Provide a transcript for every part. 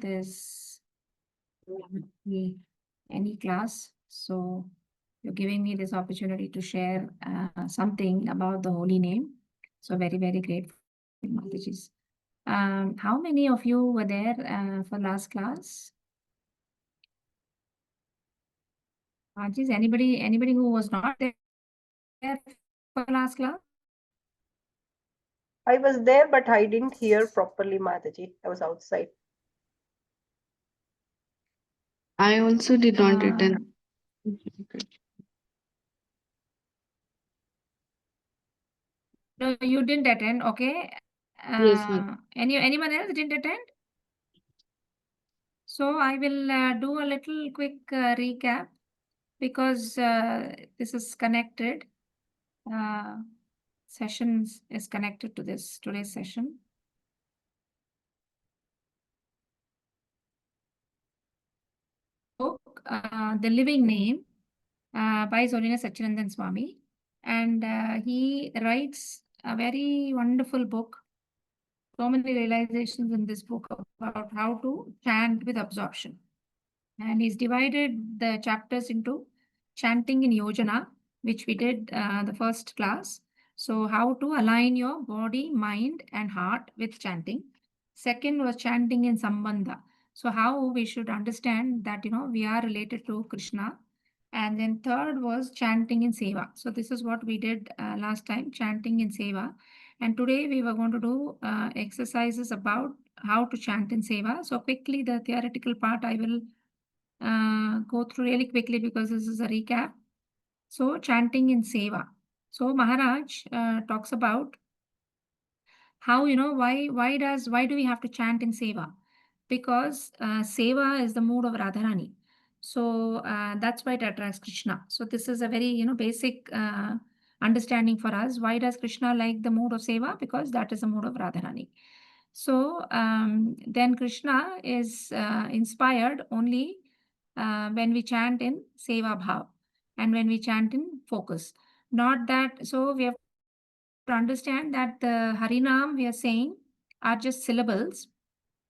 this any class. So you're giving me this opportunity to share something about the holy name. So very, very grateful, Mataji's. How many of you were there for last class? Mataji's, anybody who was not there for last class? I was there, but I didn't hear properly, Mataji. I was outside. I also did not attend. No, you didn't attend, okay. Yes, ma'am. Anyone else didn't attend? So I will do a little quick recap because this is connected. Sessions is connected to this today's session. Book, The Living Name by His Holiness Satchidanand Swami. And he writes a very wonderful book. So many realizations in this book about how to chant with absorption. And he's divided the chapters into chanting in yojana, which we did the first class. So how to align your body, mind, and heart with chanting. Second was chanting in sambandha. So how we should understand that, we are related to Krishna. And then third was chanting in Seva. So this is what we did last time, chanting in Seva. And today we were going to do exercises about how to chant in Seva. So quickly, the theoretical part I will go through really quickly because this is a recap. So chanting in Seva. So Maharaj talks about how, why do we have to chant in Seva? Because Seva is the mood of Radharani. So that's why it attracts Krishna. So this is a very, basic understanding for us. Why does Krishna like the mood of Seva? Because that is the mood of Radharani. So then Krishna is inspired only when we chant in Seva Bhav and when we chant in focus. Not that, so we have to understand that the Harinam we are saying are just syllables,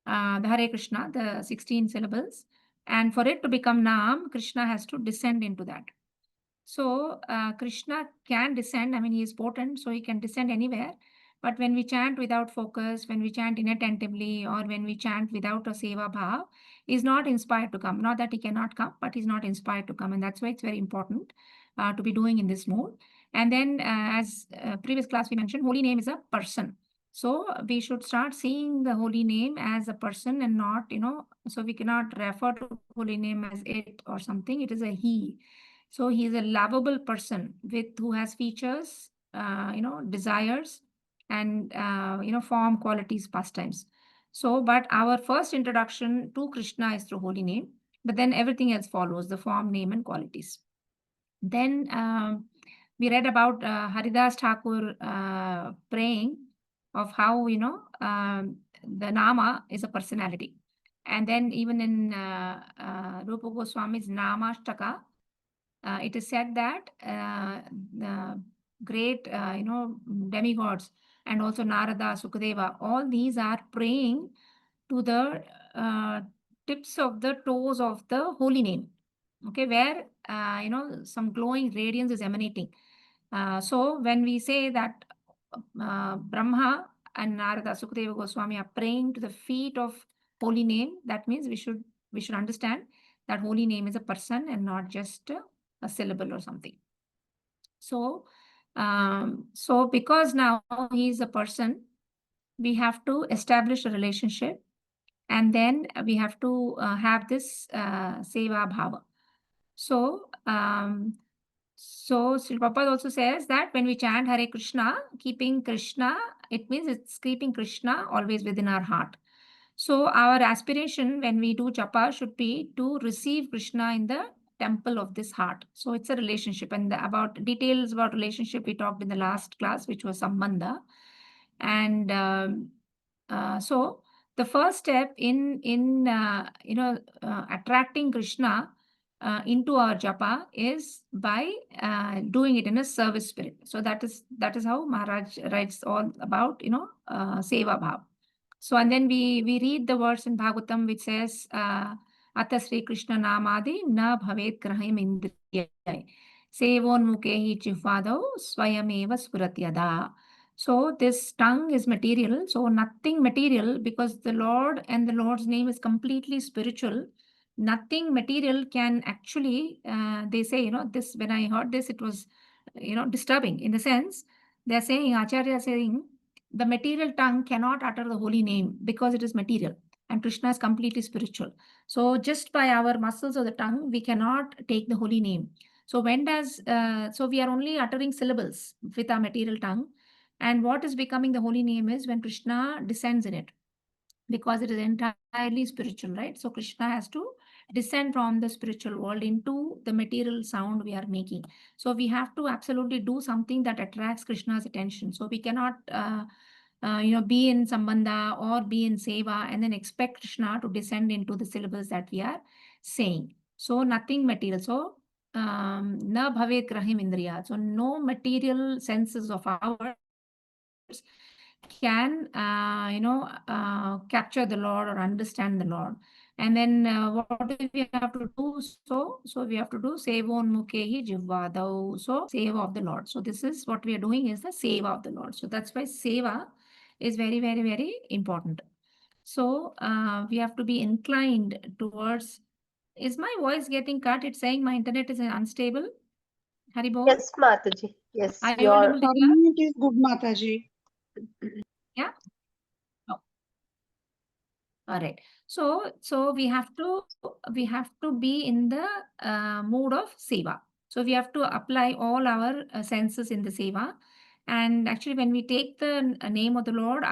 the Hare Krishna, the 16 syllables. And for it to become Naam, Krishna has to descend into that. So Krishna can descend. I mean, he is potent, so he can descend anywhere. But when we chant without focus, when we chant inattentively, or when we chant without a seva bhav, he's not inspired to come. Not that he cannot come, but he's not inspired to come. And that's why it's very important to be doing in this mode. And then as previous class we mentioned, holy name is a person. So we should start seeing the holy name as a person and not, so we cannot refer to holy name as it or something. It is a he. So he is a lovable person who has features, desires, and form, qualities, pastimes. So, but our first introduction to Krishna is through holy name, but then everything else follows, the form, name, and qualities. Then we read about Haridas Thakur praying of how, the Nama is a personality. And then even in Rupa Goswami's Namashtaka, it is said that the great, demigods and also Narada, Sukadeva, all these are praying to the tips of the toes of the holy name. Okay, where, some glowing radiance is emanating. So when we say that Brahma and Narada, Sukadeva Goswami are praying to the feet of holy name, that means we should understand that holy name is a person and not just a syllable or something. So, so because now he is a person, we have to establish a relationship, and then we have to have this seva bhava. So, Sri Prabhupada also says that when we chant Hare Krishna, keeping Krishna, it means it's keeping Krishna always within our heart. So our aspiration when we do japa should be to receive Krishna in the temple of this heart. So it's a relationship, and about details about relationship we talked in the last class, which was sambandha. And so the first step in attracting Krishna into our japa is by doing it in a service spirit. So that is how Maharaj writes all about seva bhav. So, and then we read the verse in Bhagavatam which says, Ata Sri Krishna Namadi na bhavet grahim indriyai. Sevonmukehi chifado swayameva spuratyada. So this tongue is material. So nothing material, because the Lord and the Lord's name is completely spiritual. Nothing material can actually, they say, this, when I heard this, it was, disturbing in the sense, they're saying, Acharya is saying, the material tongue cannot utter the holy name because it is material and Krishna is completely spiritual. So just by our muscles of the tongue, we cannot take the holy name. So when does, so we are only uttering syllables with our material tongue. And what is becoming the holy name is when Krishna descends in it, because it is entirely spiritual, right? So Krishna has to descend from the spiritual world into the material sound we are making. So we have to absolutely do something that attracts Krishna's attention. So we cannot, be in Sambandha or be in Seva and then expect Krishna to descend into the syllables that we are saying. So nothing material. So na bhavet grahim indriya. So no material senses of ours can capture the Lord or understand the Lord. And then what do we have to do? So we have to do Sevon Mukehi Jivvadau. So Seva of the Lord. So this is what we are doing, is the Seva of the Lord. So that's why Seva is very, very, very important. So we have to be inclined towards. Is my voice getting cut? It's saying my internet is unstable. Haribol? Yes, Mataji. Yes, Are you your audible, Divya? Karuna, it is good, Mataji. Yeah. Oh. All right. So we have to be in the mood of seva. So we have to apply all our senses in the seva. And actually, when we take the name of the Lord,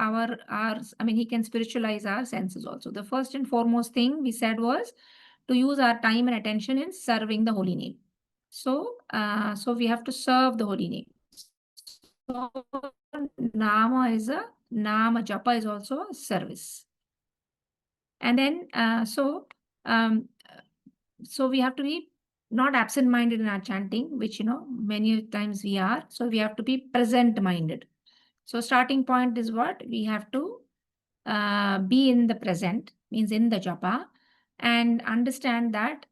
he can spiritualize our senses also. The first and foremost thing we said was to use our time and attention in serving the holy name. So we have to serve the holy name. So Nama Japa is also a service. And then, so we have to be not absent-minded in our chanting, which, many times we are. So we have to be present-minded. So starting point is what? We have to be in the present, means in the japa, and understand that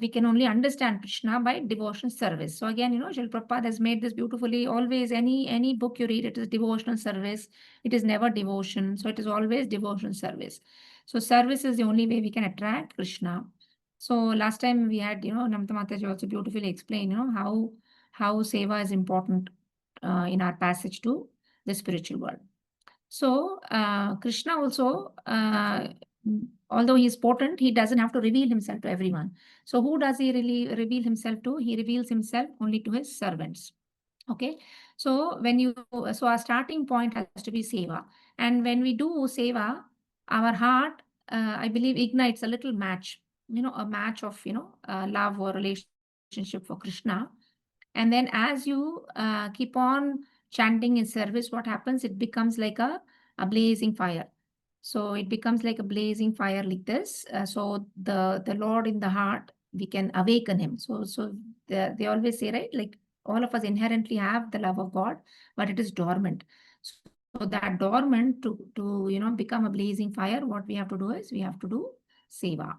we can only understand Krishna by devotional service. So again, Srila Prabhupada has made this beautifully. Always, any book you read, it is devotional service. It is never devotion. So it is always devotional service. So service is the only way we can attract Krishna. So last time we had, Namta Mataji also beautifully explained, how seva is important in our passage to the spiritual world. So Krishna also, although he is potent, he doesn't have to reveal himself to everyone. So who does he really reveal himself to? He reveals himself only to his servants. Okay. So so our starting point has to be seva. And when we do seva, our heart, I believe, ignites a little match, a match of, love or relationship for Krishna. And then as you keep on chanting in service, what happens? It becomes like a blazing fire. So it becomes like a blazing fire like this. So the Lord in the heart, we can awaken him. So they always say, right, like all of us inherently have the love of God, but it is dormant. So that dormant to become a blazing fire, what we have to do is we have to do seva.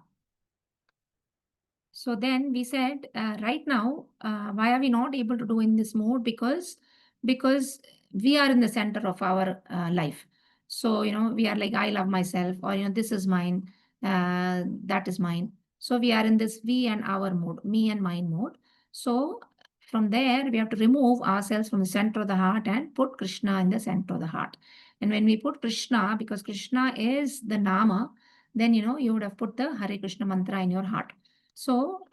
So then we said, right now, why are we not able to do in this mode? Because we are in the center of our life. So, we are like, I love myself, or, this is mine, that is mine. So we are in this we and our mode, me and mine mode. So from there, we have to remove ourselves from the center of the heart and put Krishna in the center of the heart. And when we put Krishna, because Krishna is the Nama, then, you would have put the Hare Krishna mantra in your heart. So,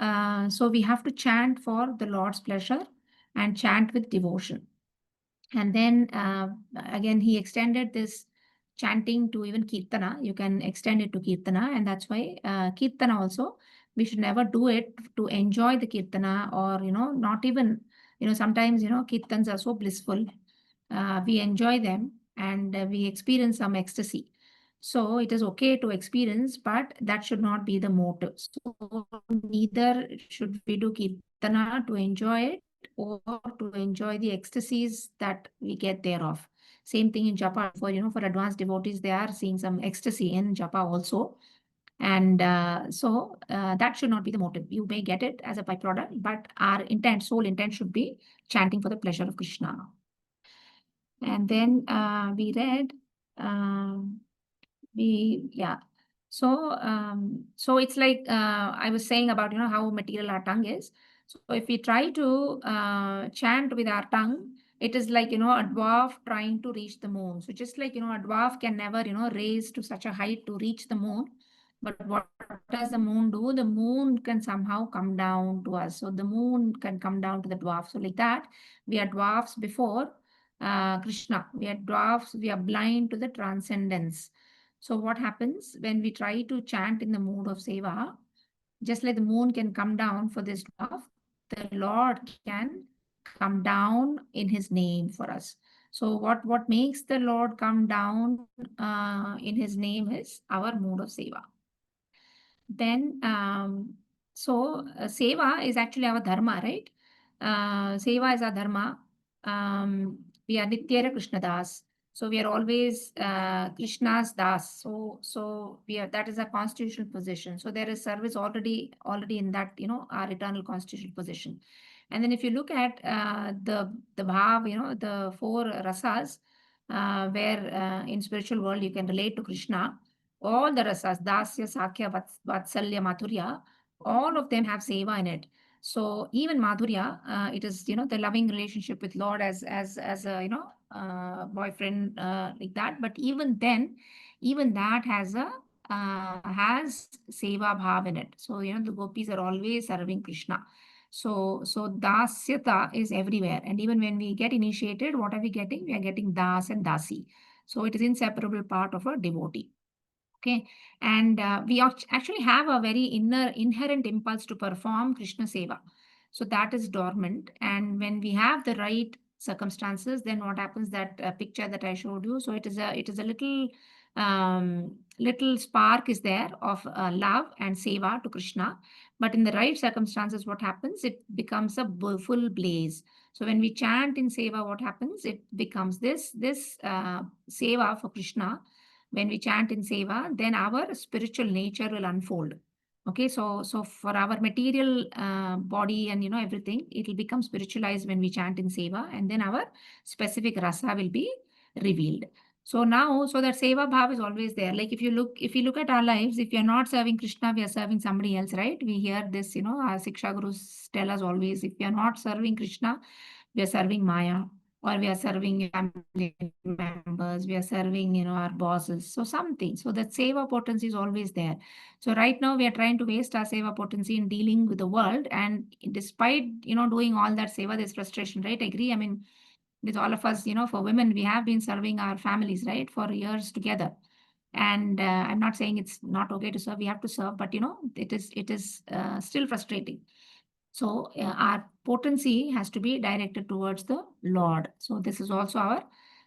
so we have to chant for the Lord's pleasure and chant with devotion. And then again, he extended this chanting to even Kirtana. You can extend it to Kirtana, and that's why Kirtana also, we should never do it to enjoy the Kirtana, or, not even, sometimes, Kirtans are so blissful. We enjoy them and we experience some ecstasy. So it is okay to experience, but that should not be the motive. So neither should we do Kirtana to enjoy it or to enjoy the ecstasies that we get thereof. Same thing in japa. For advanced devotees, they are seeing some ecstasy in japa also. And so that should not be the motive. You may get it as a byproduct, but our intent, sole intent, should be chanting for the pleasure of Krishna. And then we read, so it's like I was saying about how material our tongue is. So if we try to chant with our tongue, it is like a dwarf trying to reach the moon. So just like a dwarf can never raise to such a height to reach the moon. But what does the moon do? The moon can somehow come down to us. So the moon can come down to the dwarf. So like that, we are dwarfs before Krishna. We are dwarfs. We are blind to the transcendence. So what happens when we try to chant in the mood of Seva? Just like the moon can come down for this dwarf, the Lord can come down in his name for us. So what makes the Lord come down in his name is our mood of Seva. Then, Seva is actually our dharma, right? Seva is our dharma. We are Nityara Krishna Das. So we are always Krishna's Das. So we are, that is a constitutional position. So there is service already in that, our eternal constitutional position. And then if you look at the bhav, the four rasas, where in spiritual world you can relate to Krishna. All the rasas, dasya, sakya, vatsalya, madhurya, all of them have seva in it. So even madhurya, it is the loving relationship with Lord as a boyfriend like that. But even then, even that has seva bhav in it. So the gopis are always serving Krishna. So dasyata is everywhere, and even when we get initiated, what are we getting? We are getting das and dasi. So it is inseparable part of a devotee. Okay, and we actually have a very inherent impulse to perform Krishna Seva. So that is dormant. And when we have the right circumstances, then what happens, that picture that I showed you, so it is a little spark is there of love and Seva to Krishna. But in the right circumstances, what happens? It becomes a full blaze. So when we chant in Seva, what happens? It becomes this Seva for Krishna. When we chant in Seva, then our spiritual nature will unfold. Okay, so for our material body and everything, it will become spiritualized when we chant in Seva, and then our specific rasa will be revealed. So now, so that Seva bhav is always there. Like if you look at our lives, if we are not serving Krishna, we are serving somebody else, right? We hear this, our Siksha Gurus tell us always, if we are not serving Krishna, we are serving Maya, or we are serving family members, we are serving, our bosses. So something. So that Seva potency is always there. So right now we are trying to waste our Seva potency in dealing with the world. And despite, doing all that Seva, there's frustration, right? I agree. I mean, with all of us, for women, we have been serving our families, right, for years together. And I'm not saying it's not okay to serve. We have to serve, but it is still frustrating. So our potency has to be directed towards the Lord. So this is also our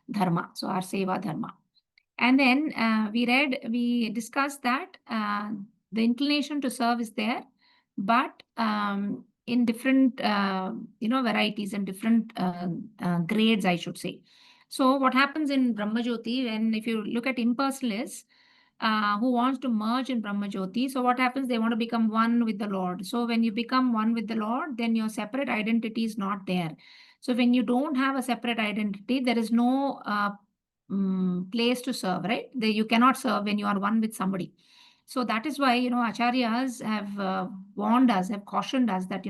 dharma. So our seva dharma. And then we discussed that the inclination to serve is there, but in different varieties and different grades, I should say. So what happens in Brahmajyoti, when if you look at impersonalists who wants to merge in Brahmajyoti, so what happens? They want to become one with the Lord. So when you become one with the Lord, then your separate identity is not there. So when you don't have a separate identity, there is no place to serve, right? You cannot serve when you are one with somebody. So that is why, acharyas have warned us, have cautioned us that,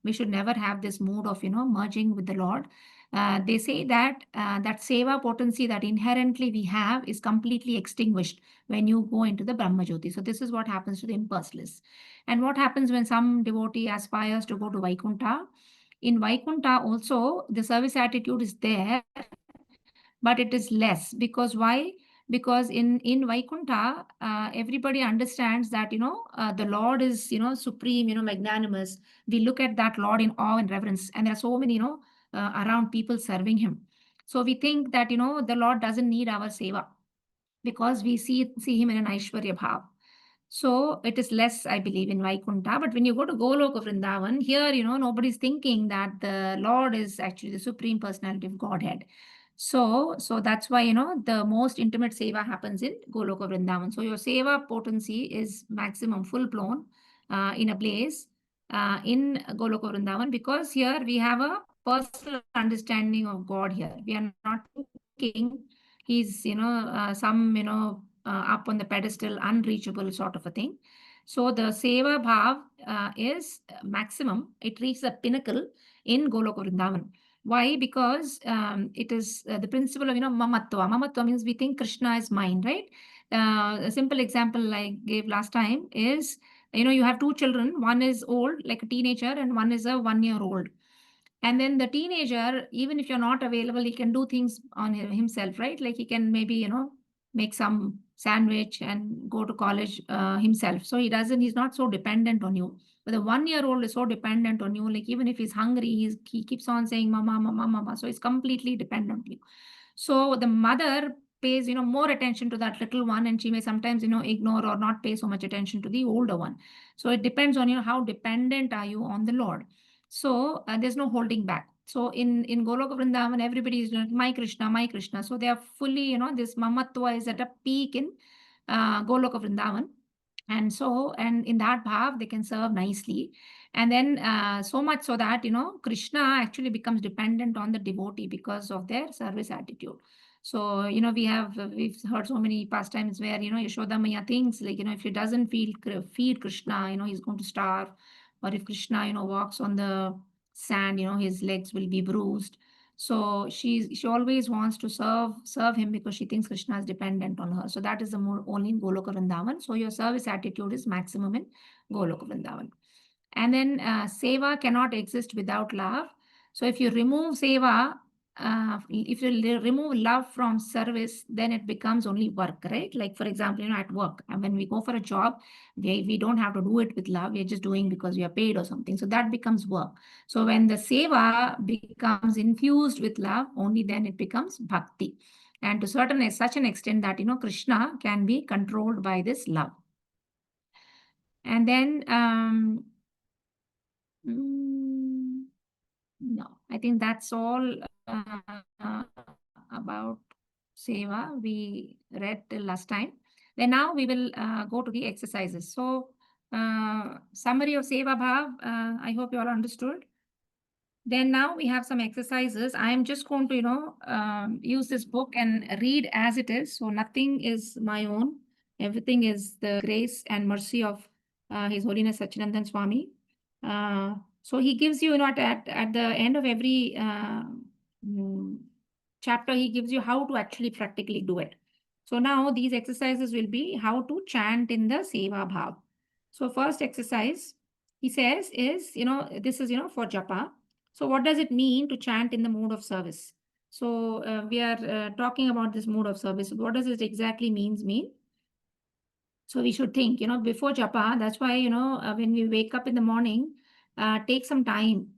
we should never have this mood of, merging with the Lord. They say that that seva potency that inherently we have is completely extinguished when you go into the Brahmajyoti. So this is what happens to the impersonalists. And what happens when some devotee aspires to go to Vaikuntha? In Vaikuntha also, the service attitude is there, but it is less. Because why? Because in Vaikuntha, everybody understands that, the Lord is, supreme, magnanimous. We look at that Lord in awe and reverence. And there are so many, around people serving him. So we think that, the Lord doesn't need our seva because we see him in an Aishwarya bhav. So it is less, I believe, in Vaikuntha. But when you go to Goloka Vrindavan, here, nobody's thinking that the Lord is actually the Supreme Personality of Godhead. So that's why, you know, the most intimate seva happens in Goloka Vrindavan. So your seva potency is maximum, full blown in a place in Goloka Vrindavan, because here we have a personal understanding of God here. We are not thinking he's, you know, some, you know, up on the pedestal, unreachable sort of a thing. So the seva bhav is maximum. It reaches the pinnacle in Goloka Vrindavan. Why? Because it is the principle of, you know, mamatva. Mamatva means we think Krishna is mine, right? A simple example I gave last time is, you know, you have two children. One is old, like a teenager, and one is a 1-year-old. And then the teenager, even if you're not available, he can do things on himself, right? Like he can maybe, you know, make some sandwich and go to college himself. So he's not so dependent on you. But the 1-year-old is so dependent on you. Like even if he's hungry, he keeps on saying, mama, mama, mama. So he's completely dependent on you. So the mother pays, you know, more attention to that little one, and she may sometimes, you know, ignore or not pay so much attention to the older one. So it depends on, you know, how dependent are you on the Lord. So there's no holding back. So in Goloka Vrindavan, everybody is like, my Krishna, my Krishna. So they are fully, you know, this mamatva is at a peak in Goloka Vrindavan. And so, and in that bhav, they can serve nicely. And then so much so that, you know, Krishna actually becomes dependent on the devotee because of their service attitude. So, you know, we've heard so many pastimes where, you know, Yashoda Maya thinks like, you know, if he doesn't feed Krishna, you know, he's going to starve. Or if Krishna, you know, walks on the sand, you know, his legs will be bruised. So she always wants to serve him because she thinks Krishna is dependent on her. So that is the more only in Goloka Vrindavan. So your service attitude is maximum in Goloka Vrindavan. And then seva cannot exist without love. So if you remove seva, if you remove love from service, then it becomes only work, right? Like for example, you know, at work, and when we go for a job, we don't have to do it with love. We're just doing because we are paid or something. So that becomes work. So when the seva becomes infused with love, only then it becomes bhakti. And to such an extent that, you know, Krishna can be controlled by this love. And then no, I think that's all about Seva we read till last time. Then now we will go to the exercises. So summary of Seva Bhav, I hope you all understood. Then now we have some exercises. I am just going to, you know, use this book and read as it is. So nothing is my own. Everything is the grace and mercy of His Holiness Sachinandan Swami. So he gives you, you know, at the end of every chapter, he gives you how to actually practically do it. So now these exercises will be how to chant in the Seva Bhav. So first exercise, he says is, you know, this is, you know, for japa. So what does it mean to chant in the mood of service? So we are talking about this mood of service. What does it exactly mean? So we should think, you know, before japa, that's why, you know, when we wake up in the morning, take some time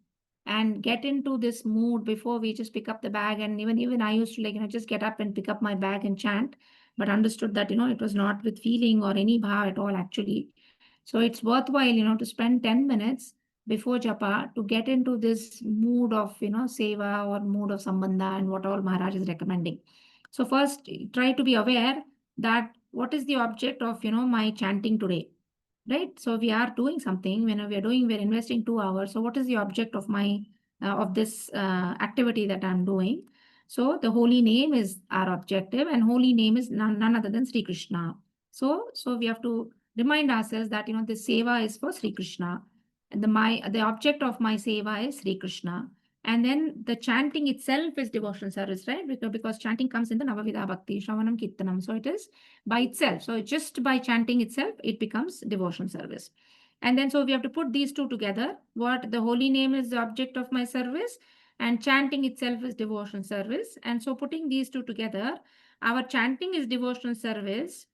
and get into this mood before we just pick up the bag. And even I used to, like, you know, just get up and pick up my bag and chant, but understood that, you know, it was not with feeling or any bhav at all actually. So it's worthwhile, you know, to spend 10 minutes before japa to get into this mood of, you know, seva or mood of sambandha and what all Maharaj is recommending. So first, try to be aware that what is the object of, you know, my chanting today, right? So we are doing something. When we're investing 2 hours. So what is the object of my of this activity that I'm doing? So the holy name is our objective, and holy name is none other than Sri Krishna. So we have to remind ourselves that, you know, the seva is for Sri Krishna, and the object of my seva is Sri Krishna. And then the chanting itself is devotional service, right? Because chanting comes in the Navavida Bhakti, Shravanam, Kirtanam. So it is by itself. So just by chanting itself, it becomes devotional service. And then so we have to put these two together. What the holy name is the object of my service, and chanting itself is devotional service. And so putting these two together, our chanting is devotional service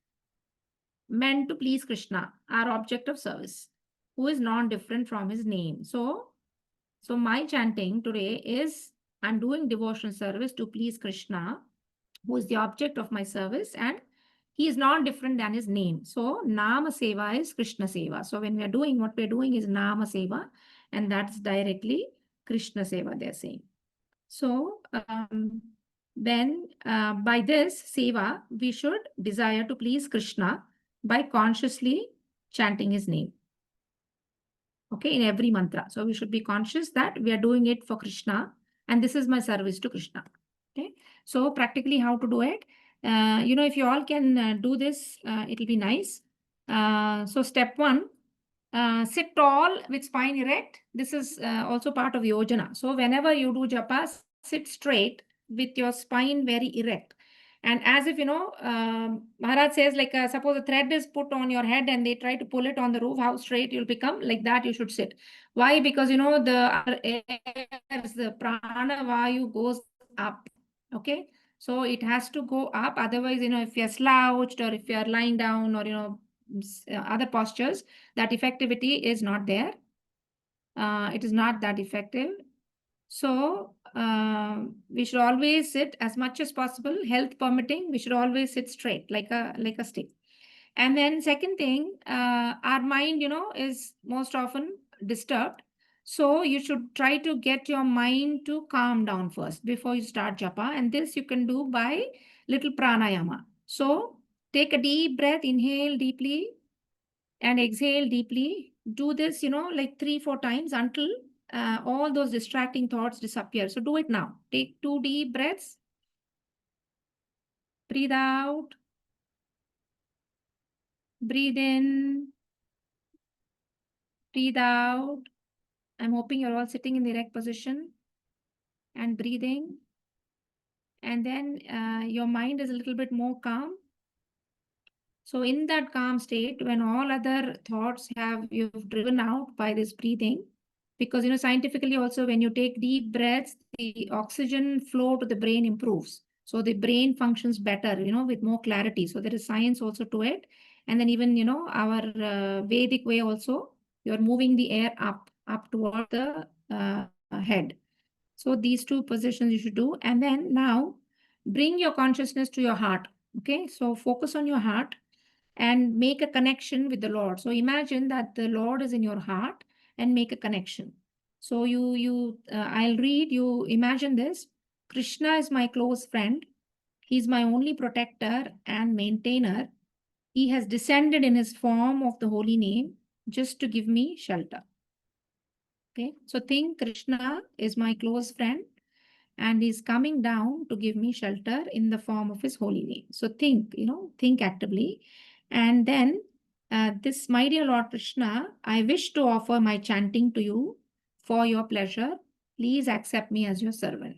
meant to please Krishna, our object of service, who is non-different from his name. So my chanting today is I'm doing devotional service to please Krishna, who is the object of my service, and he is not different than his name. So Nama Seva is Krishna Seva. So when we are doing, what we're doing is Nama Seva, and that's directly Krishna Seva, they're saying. So Then by this Seva, we should desire to please Krishna by consciously chanting his name. Okay, in every mantra. So we should be conscious that we are doing it for Krishna and this is my service to Krishna. Okay, so practically how to do it? If you all can do this, it'll be nice. So step 1, sit tall with spine erect. This is also part of yojana. So whenever you do japa, sit straight with your spine very erect. And as if, Maharaj says, like, suppose a thread is put on your head and they try to pull it on the roof, how straight you'll become, like that you should sit. Why? Because, the air, the prana vayu goes up. Okay. So it has to go up. Otherwise, if you're slouched or if you're lying down or, other postures, that effectivity is not there. It is not that effective. So we should always sit as much as possible, health permitting, we should always sit straight like a stick. And then second thing, our mind, is most often disturbed. So you should try to get your mind to calm down first before you start japa. And this you can do by little pranayama. So take a deep breath, inhale deeply and exhale deeply. Do this, like 3-4 times until all those distracting thoughts disappear. So do it now. Take 2 deep breaths. Breathe out. Breathe in. Breathe out. I'm hoping you're all sitting in the erect position and breathing. And then your mind is a little bit more calm. So in that calm state, when all other thoughts you've driven out by this breathing, because, scientifically also, when you take deep breaths, the oxygen flow to the brain improves. So the brain functions better, with more clarity. So there is science also to it. And then even, our Vedic way also, you're moving the air up toward the head. So these 2 positions you should do. And then now bring your consciousness to your heart. Okay, so focus on your heart and make a connection with the Lord. So imagine that the Lord is in your heart and make a connection. So I'll read, you imagine this. Krishna is my close friend. He's my only protector and maintainer. He has descended in his form of the holy name just to give me shelter. Okay, so think Krishna is my close friend and he's coming down to give me shelter in the form of his holy name. So think actively. And then this, my dear Lord Krishna, I wish to offer my chanting to you for your pleasure. Please accept me as your servant.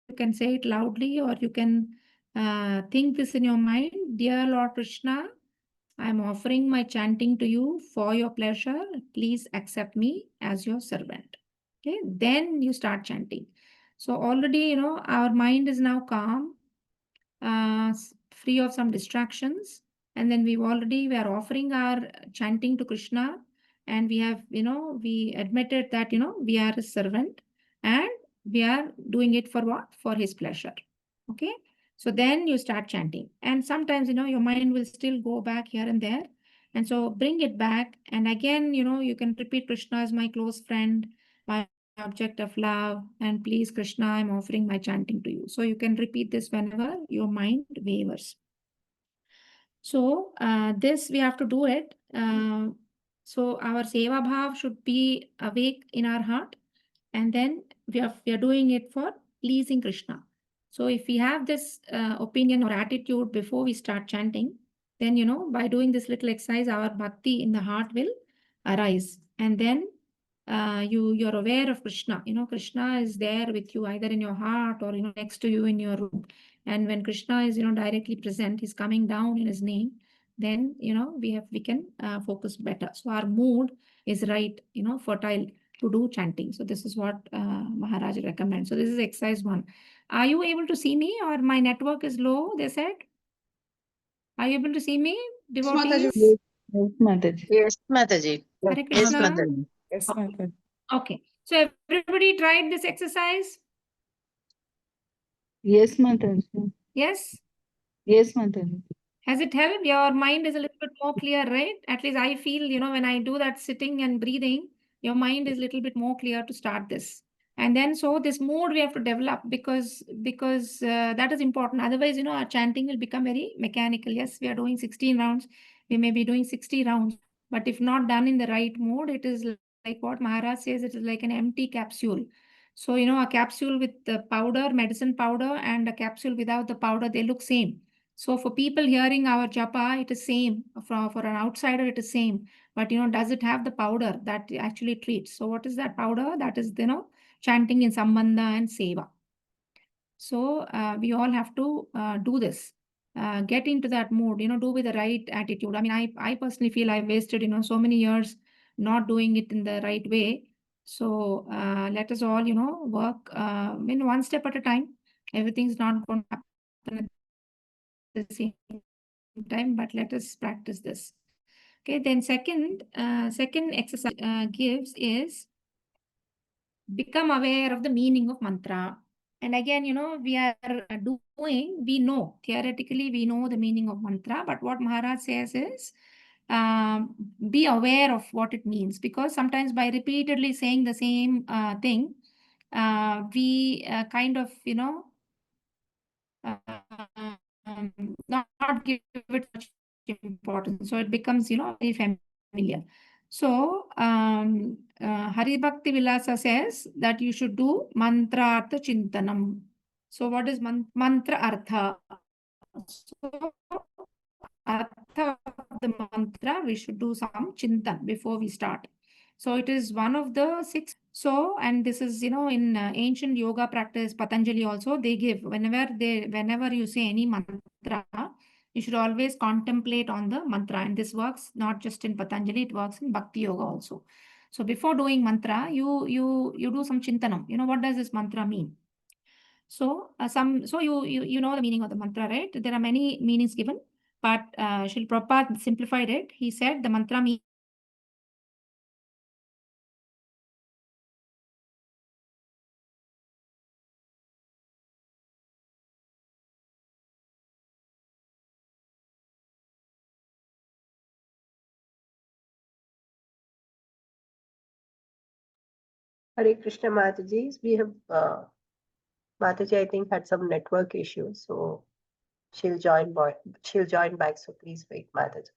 You can say it loudly or you can think this in your mind. Dear Lord Krishna, I am offering my chanting to you for your pleasure. Please accept me as your servant. Okay, then you start chanting. So already, our mind is now calm, free of some distractions. And then we are offering our chanting to Krishna. And we have, we admitted that, we are his servant and we are doing it for what? For his pleasure. Okay. So then you start chanting. And sometimes, your mind will still go back here and there. And so bring it back. And again, you can repeat Krishna is my close friend, my object of love, and please Krishna, I'm offering my chanting to you. So you can repeat this whenever your mind wavers. So this we have to do it. So our Seva Bhav should be awake in our heart. And then we are doing it for pleasing Krishna. So if we have this opinion or attitude before we start chanting, then, by doing this little exercise, our bhakti in the heart will arise. And then you're aware of Krishna. Krishna is there with you either in your heart or, next to you in your room. And when Krishna is, directly present, he's coming down in his name, then, we can focus better. So our mood is right, fertile to do chanting. So this is what Maharaj recommends. So this is exercise 1. Are you able to see me or my network is low, they said? Are you able to see me, devotees? Yes, Mataji. Yes, Mataji. Hare Yes, Krishna. Mataji. Yes, Mataji. Okay. So everybody tried this exercise? Yes, Mataji. Yes? Yes, Mataji. Has it helped? Your mind is a little bit more clear, right? At least I feel, when I do that sitting and breathing, your mind is a little bit more clear to start this. And then so this mood we have to develop because that is important. Otherwise, our chanting will become very mechanical. Yes, we are doing 16 rounds. We may be doing 60 rounds, but if not done in the right mode, it is like what Maharaj says, it is like an empty capsule. So, a capsule with the powder, medicine powder, and a capsule without the powder, they look same. So for people hearing our japa, it is same. For an outsider, it is same. But, does it have the powder that actually treats? So what is that powder? That is, chanting in Sambandha and Seva. So we all have to do this. Get into that mood, do with the right attitude. I mean, I personally feel I wasted, so many years not doing it in the right way. So let us all, work in one step at a time. Everything's not going to happen at the same time, but let us practice this. Okay, then second exercise gives is become aware of the meaning of mantra. And again, we are we know, theoretically, we know the meaning of mantra, but what Maharaj says is, be aware of what it means, because sometimes by repeatedly saying the same thing, we kind of, not give it much importance. So it becomes, very familiar. So, Hari Bhakti Vilasa says that you should do mantra artha chintanam. So, what is mantra artha? So, artha of the mantra, we should do some chintan before we start. So, it is one of the 6. So, and this is, in ancient yoga practice, Patanjali also, they give, whenever you say any mantra, you should always contemplate on the mantra. And this works not just in Patanjali, it works in Bhakti Yoga also. So before doing mantra, you do some chintanam. What does this mantra mean? So you know the meaning of the mantra, right? There are many meanings given, but Srila Prabhupada simplified it. He said the mantra means Hare Krishna Mataji. We have Mataji, I think, had some network issues, so she'll join back. So please wait, Mataji.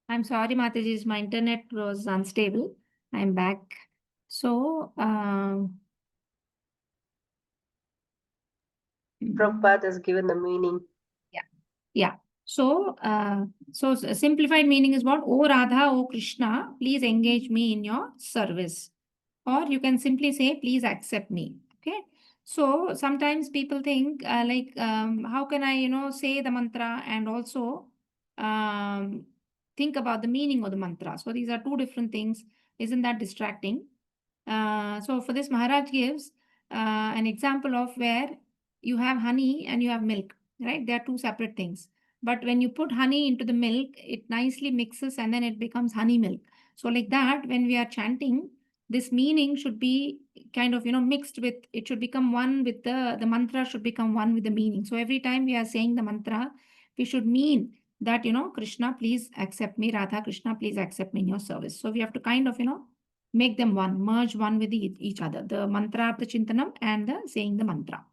I'm sorry, Mataji, my internet was unstable. I'm back. So, Prabhupada has given the meaning. yeah. So, simplified meaning is what? O Radha, O Krishna, please engage me in your service. Or you can simply say, please accept me. Okay. So sometimes people think how can I, say the mantra and also think about the meaning of the mantra. So these are two different things. Isn't that distracting? So for this, Maharaj gives an example of where you have honey and you have milk, right? They are two separate things. But when you put honey into the milk, it nicely mixes and then it becomes honey milk. So like that, when we are chanting, this meaning should be kind of, mixed with, it should become one with the mantra should become one with the meaning. So every time we are saying the mantra, we should mean that, Krishna, please accept me. Radha, Krishna, please accept me in your service. So we have to kind of, make them one, merge one with each other, the mantra of the chintanam and the saying the mantra.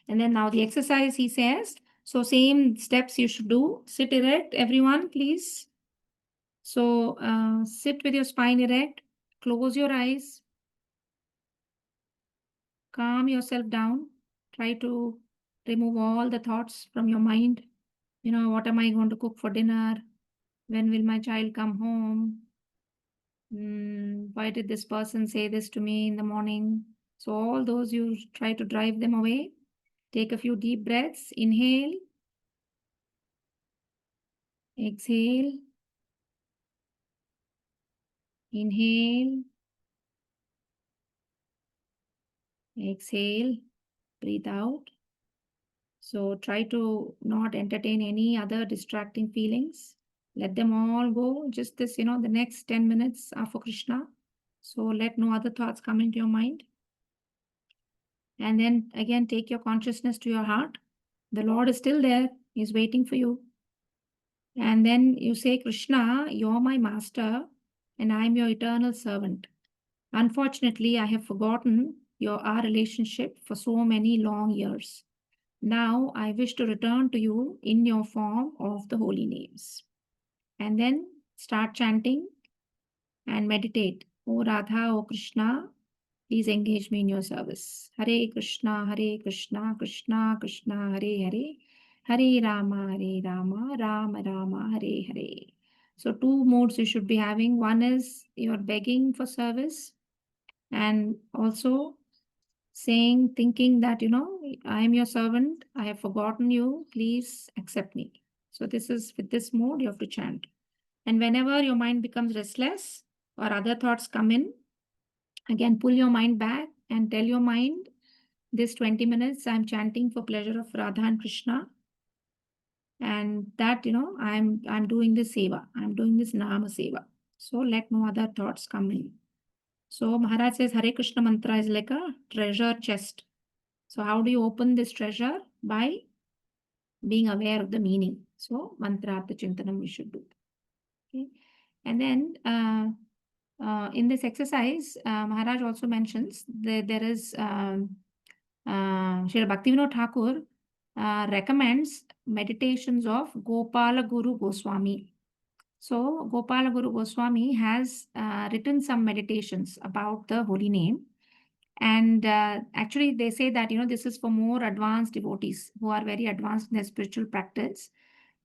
And then now the exercise, he says, so same steps you should do. Sit erect, everyone, please. So sit with your spine erect, close your eyes, calm yourself down, try to remove all the thoughts from your mind. What am I going to cook for dinner? When will my child come home? Why did this person say this to me in the morning? So all those, you try to drive them away. Take a few deep breaths. Inhale. Exhale. Inhale. Exhale, breathe out. So try to not entertain any other distracting feelings. Let them all go. Just this, the next 10 minutes are for Krishna. So let no other thoughts come into your mind. And then again, take your consciousness to your heart. The Lord is still there. He's waiting for you. And then you say, Krishna, you're my master and I'm your eternal servant. Unfortunately, I have forgotten our relationship for so many long years. Now I wish to return to you in your form of the holy names. And then start chanting and meditate. O Radha, O Krishna, please engage me in your service. Hare Krishna, Krishna Krishna, Hare Hare, Hare Rama, Rama Rama, Hare Hare. So 2 modes you should be having. One is you're begging for service, and also thinking that, I am your servant, I have forgotten you, please accept me. So this is with this mode you have to chant. And whenever your mind becomes restless or other thoughts come in, again pull your mind back and tell your mind, this 20 minutes I'm chanting for pleasure of Radha and Krishna, and that, I'm doing this seva, I'm doing this Nama seva. So let no other thoughts come in. So Maharaj says Hare Krishna mantra is like a treasure chest. So how do you open this treasure? By being aware of the meaning. So mantrartha chintanam we should do. Okay. And then in this exercise, Maharaj also mentions that there is Srila Bhaktivinoda Thakur recommends meditations of Gopala Guru Goswami. So Gopala Guru Goswami has written some meditations about the holy name. And actually, they say that, this is for more advanced devotees who are very advanced in their spiritual practice.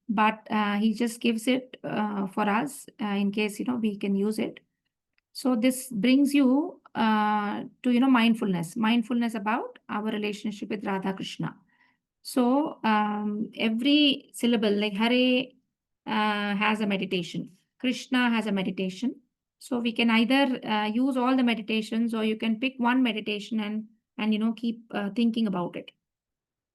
But he just gives it for us in case, we can use it. So this brings you to, mindfulness about our relationship with Radha Krishna. So every syllable, like Hare has a meditation, Krishna has a meditation. So we can either use all the meditations, or you can pick one meditation and keep thinking about it.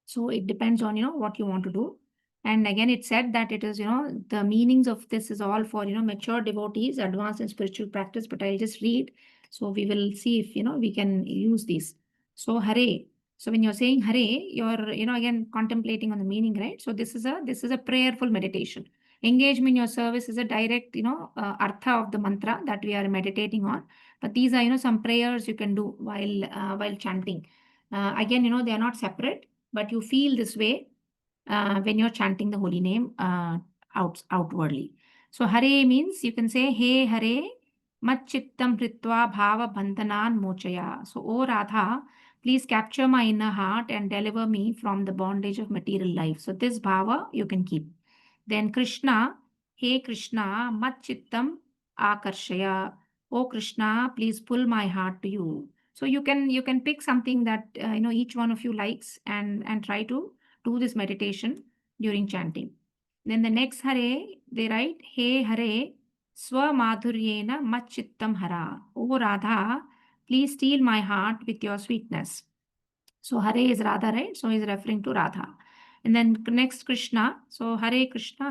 So it depends on, what you want to do. And again, it said that it is, the meanings of this is all for, mature devotees, advanced in spiritual practice, but I'll just read. So we will see if, we can use these. So Hare. So when you're saying Hare, you're, again, contemplating on the meaning, right? So this is a prayerful meditation. Engage me in your service is a direct, artha of the mantra that we are meditating on. But these are, some prayers you can do while chanting. Again, they are not separate, but you feel this way when you're chanting the holy name outwardly. So Hare means you can say, Hey Hare, Machittam Hritva Bhava Bandhanan Mochaya. So, O Radha, please capture my inner heart and deliver me from the bondage of material life. So this bhava you can keep. Then Krishna, Hey Krishna, Machittam Akarshaya. O Krishna, please pull my heart to you. So you can pick something that each one of you likes and try to do this meditation during chanting. Then the next Hare, they write, Hey Hare, Swa Madhuryena Machittam Hara. O Radha, please steal my heart with your sweetness. So Hare is Radha, right? So he's referring to Radha. And then next Krishna. So Hare Krishna,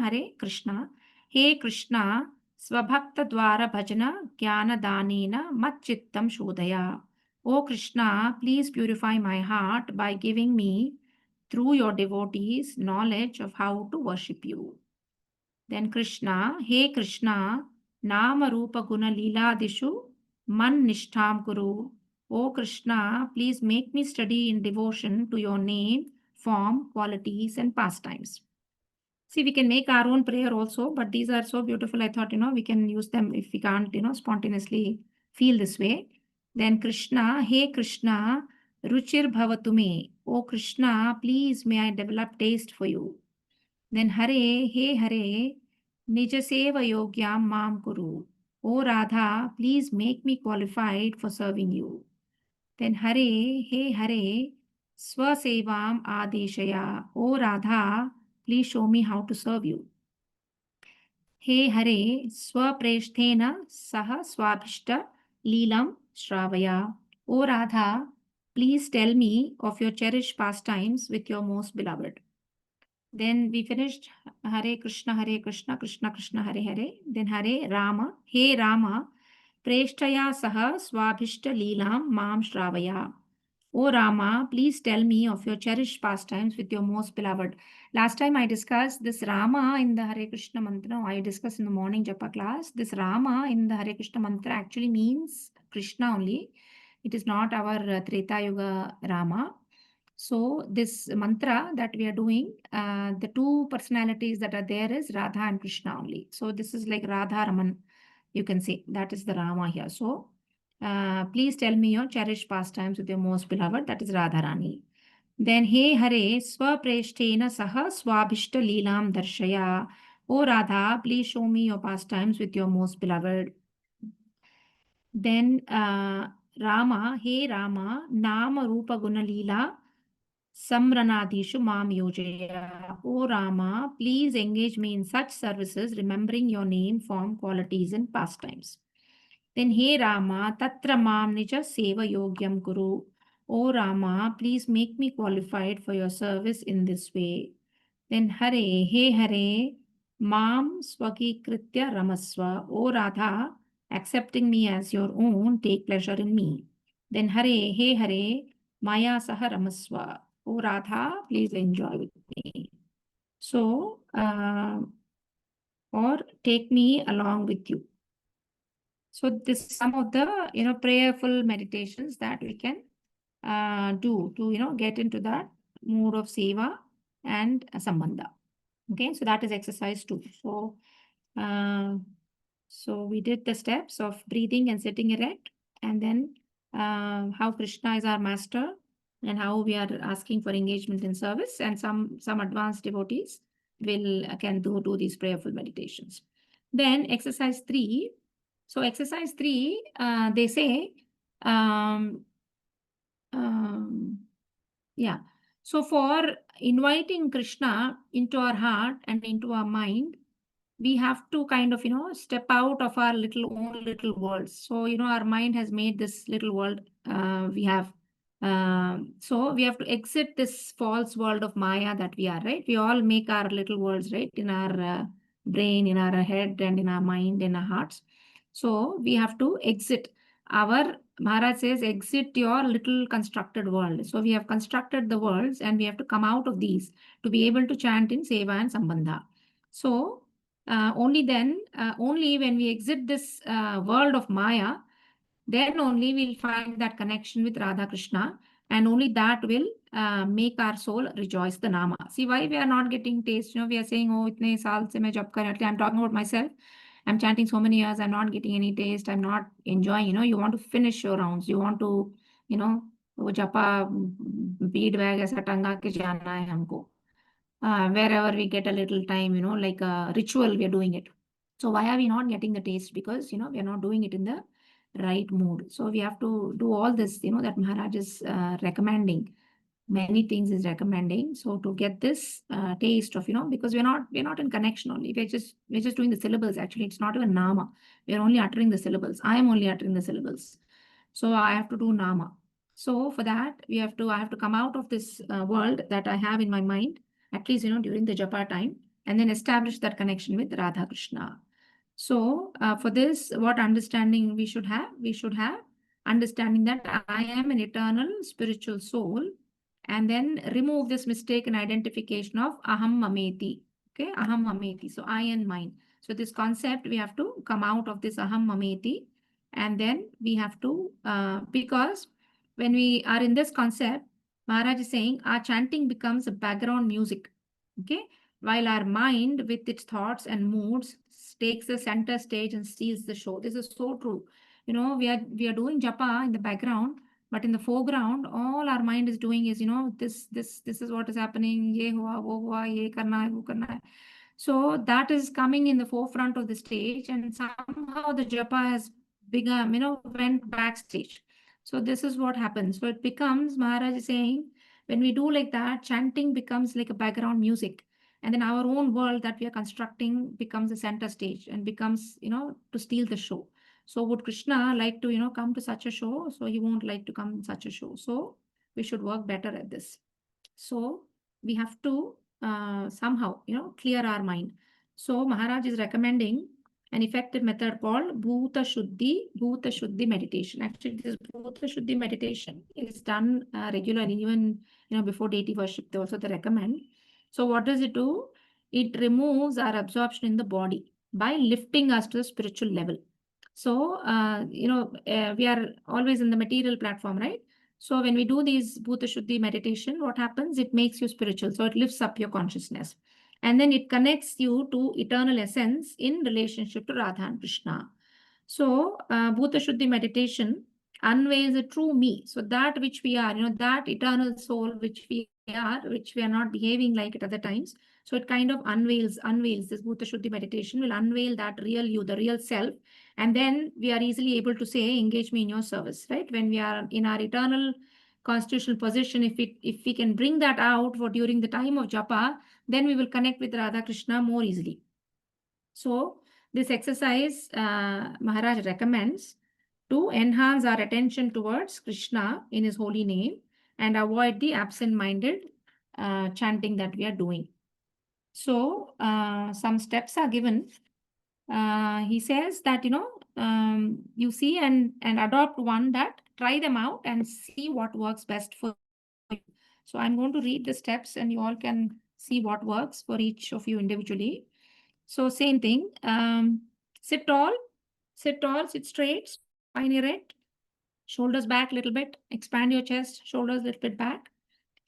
Hey Krishna, Swabhakta Dwara Bhajana Jnana Danena Machittam Shodaya. O Krishna, please purify my heart by giving me, through your devotees, knowledge of how to worship you. Then Krishna, Hey Krishna, Nama Rupa Guna Leela Dishu Man Nishtham Guru. O Krishna, please make me study in devotion to your name, form, qualities, and pastimes. See, we can make our own prayer also, but these are so beautiful. I thought, we can use them if we can't, spontaneously feel this way. Then Krishna, Hey Krishna, Ruchir Bhavatume. O Krishna, please may I develop taste for you. Then Hare, Hey Hare, Nija Seva Yogyam Mam Kuru. O Radha, please make me qualified for serving you. Then Hare, Hey Hare, Swasevam Adeshaya. O Radha, please show me how to serve you. Hey Hare, Swapreshthena Saha Swabhishta Leelam Shravaya. O Radha, please tell me of your cherished pastimes with your most beloved. Then we finished Hare Krishna, Krishna Krishna, Hare Hare. Then Hare Rama, He Rama, Preshtaya Saha Swabhishta Leelam Mam Shravaya. O Rama, please tell me of your cherished pastimes with your most beloved. Last time I discussed this Rama in the Hare Krishna mantra. I discussed in the morning Japa class. This Rama in the Hare Krishna mantra actually means Krishna only. It is not our Treta Yuga Rama. So this mantra that we are doing, the two personalities that are there is Radha and Krishna only. So this is like Radha Raman, you can say. That is the Rama here. So please tell me your cherished pastimes with your most beloved, that is Radharani. Then He Hare Swapreshtena Saha Swabhishta Leelam Darshaya. O Radha, please show me your pastimes with your most beloved. Then Rama, He Rama, Nama Rupa Guna Leela Samranadishu Mam Yojaya. O Rama, please engage me in such services, remembering your name, form, qualities, and pastimes. Then, He Rama, Tatra Mam Nija Seva Yogyam Guru. O Rama, please make me qualified for your service in this way. Then, Hare, He Hare, Mam Swaki Kritya Ramaswa. O Radha, accepting me as your own, take pleasure in me. Then, Hare, He Hare, Maya Saha Ramaswa. O Radha, please enjoy with me. So, or take me along with you. So this is some of the prayerful meditations that we can do to get into that mood of seva and sambandha. Okay, so that is exercise 2. So we did the steps of breathing and sitting erect, and then how Krishna is our master and how we are asking for engagement in service, and some advanced devotees can do these prayerful meditations. Then exercise 3. So exercise 3, they say, yeah. So for inviting Krishna into our heart and into our mind, we have to kind of, step out of our own little worlds. So, our mind has made this little world we have. So we have to exit this false world of Maya that we are, right? We all make our little worlds, right? In our brain, in our head, and in our mind, in our hearts. So we have to exit. Our Maharaj says, exit your little constructed world. So we have constructed the worlds and we have to come out of these to be able to chant in Seva and Sambandha. So only when we exit this world of Maya, then only we'll find that connection with Radha Krishna, and only that will make our soul rejoice the Nama. See why we are not getting taste? We are saying, oh, itne saal se main jap kar rahi. I'm talking about myself. I'm chanting so many years, I'm not getting any taste, I'm not enjoying. You want to finish your rounds, you want to, वो japa bead bag ऐसा टंगा के जाना है हमको. Wherever we get a little time, like a ritual, we are doing it. So why are we not getting the taste? Because, we are not doing it in the right mood. So we have to do all this, that Maharaj is recommending. Many things is recommending. So to get this taste of, because we're not in connection only. We're just doing the syllables. Actually, it's not even Nama. We're only uttering the syllables. I am only uttering the syllables. So I have to do Nama. So for that, I have to come out of this world that I have in my mind, at least, during the japa time, and then establish that connection with Radha Krishna. So for this, what understanding we should have? We should have understanding that I am an eternal spiritual soul, and then remove this mistaken identification of aham mameti. Okay, aham mameti. So I and mine. So this concept, we have to come out of this aham mameti, and then we have to, because when we are in this concept, Maharaj is saying our chanting becomes a background music. Okay, while our mind with its thoughts and moods takes the center stage and steals the show. This is so true. We are doing japa in the background, but in the foreground, all our mind is doing is, this is what is happening. Ye hua, wo hua, ye karna hai, wo karna hai. So that is coming in the forefront of the stage, and somehow the japa has become, went backstage. So this is what happens. So it becomes, Maharaj is saying, when we do like that, chanting becomes like a background music. And then our own world that we are constructing becomes a center stage and becomes, to steal the show. So would Krishna like to, come to such a show? So he won't like to come to such a show. So we should work better at this. So we have to somehow, clear our mind. So Maharaj is recommending an effective method called Bhuta Shuddhi meditation. Actually, this Bhuta Shuddhi meditation is done regularly, even before deity worship. They recommend. So what does it do? It removes our absorption in the body by lifting us to the spiritual level. So we are always in the material platform, right? So when we do these Bhuta Shuddhi meditation, what happens? It makes you spiritual. So it lifts up your consciousness. And then it connects you to eternal essence in relationship to Radha and Krishna. So Bhuta Shuddhi meditation unveils a true me. So that which we are, that eternal soul which we are not behaving like at other times. So it kind of unveils this Bhuta Shuddhi meditation will unveil that real you, the real self. And then we are easily able to say, engage me in your service, right? When we are in our eternal constitutional position, if we can bring that out for during the time of japa, then we will connect with Radha Krishna more easily. So this exercise Maharaj recommends to enhance our attention towards Krishna in his holy name and avoid the absent-minded chanting that we are doing. So some steps are given. He says that, you see and adopt one, that try them out and see what works best for you. So I'm going to read the steps and you all can see what works for each of you individually. So same thing, sit tall, sit straight, spine erect, shoulders back a little bit, expand your chest, shoulders a little bit back,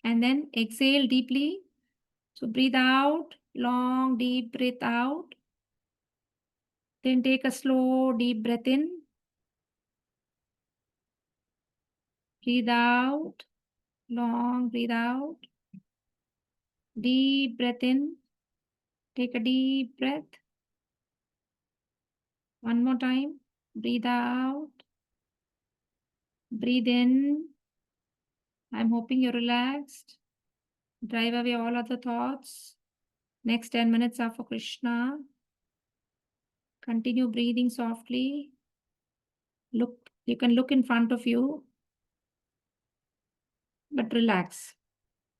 and then exhale deeply. So breathe out, long, deep breath out. Then take a slow, deep breath in. Breathe out, long, breathe out. Deep breath in. Take a deep breath. One more time. Breathe out. Breathe in. I'm hoping you're relaxed. Drive away all other thoughts. Next 10 minutes are for Krishna. Continue breathing softly. Look, you can look in front of you, but relax.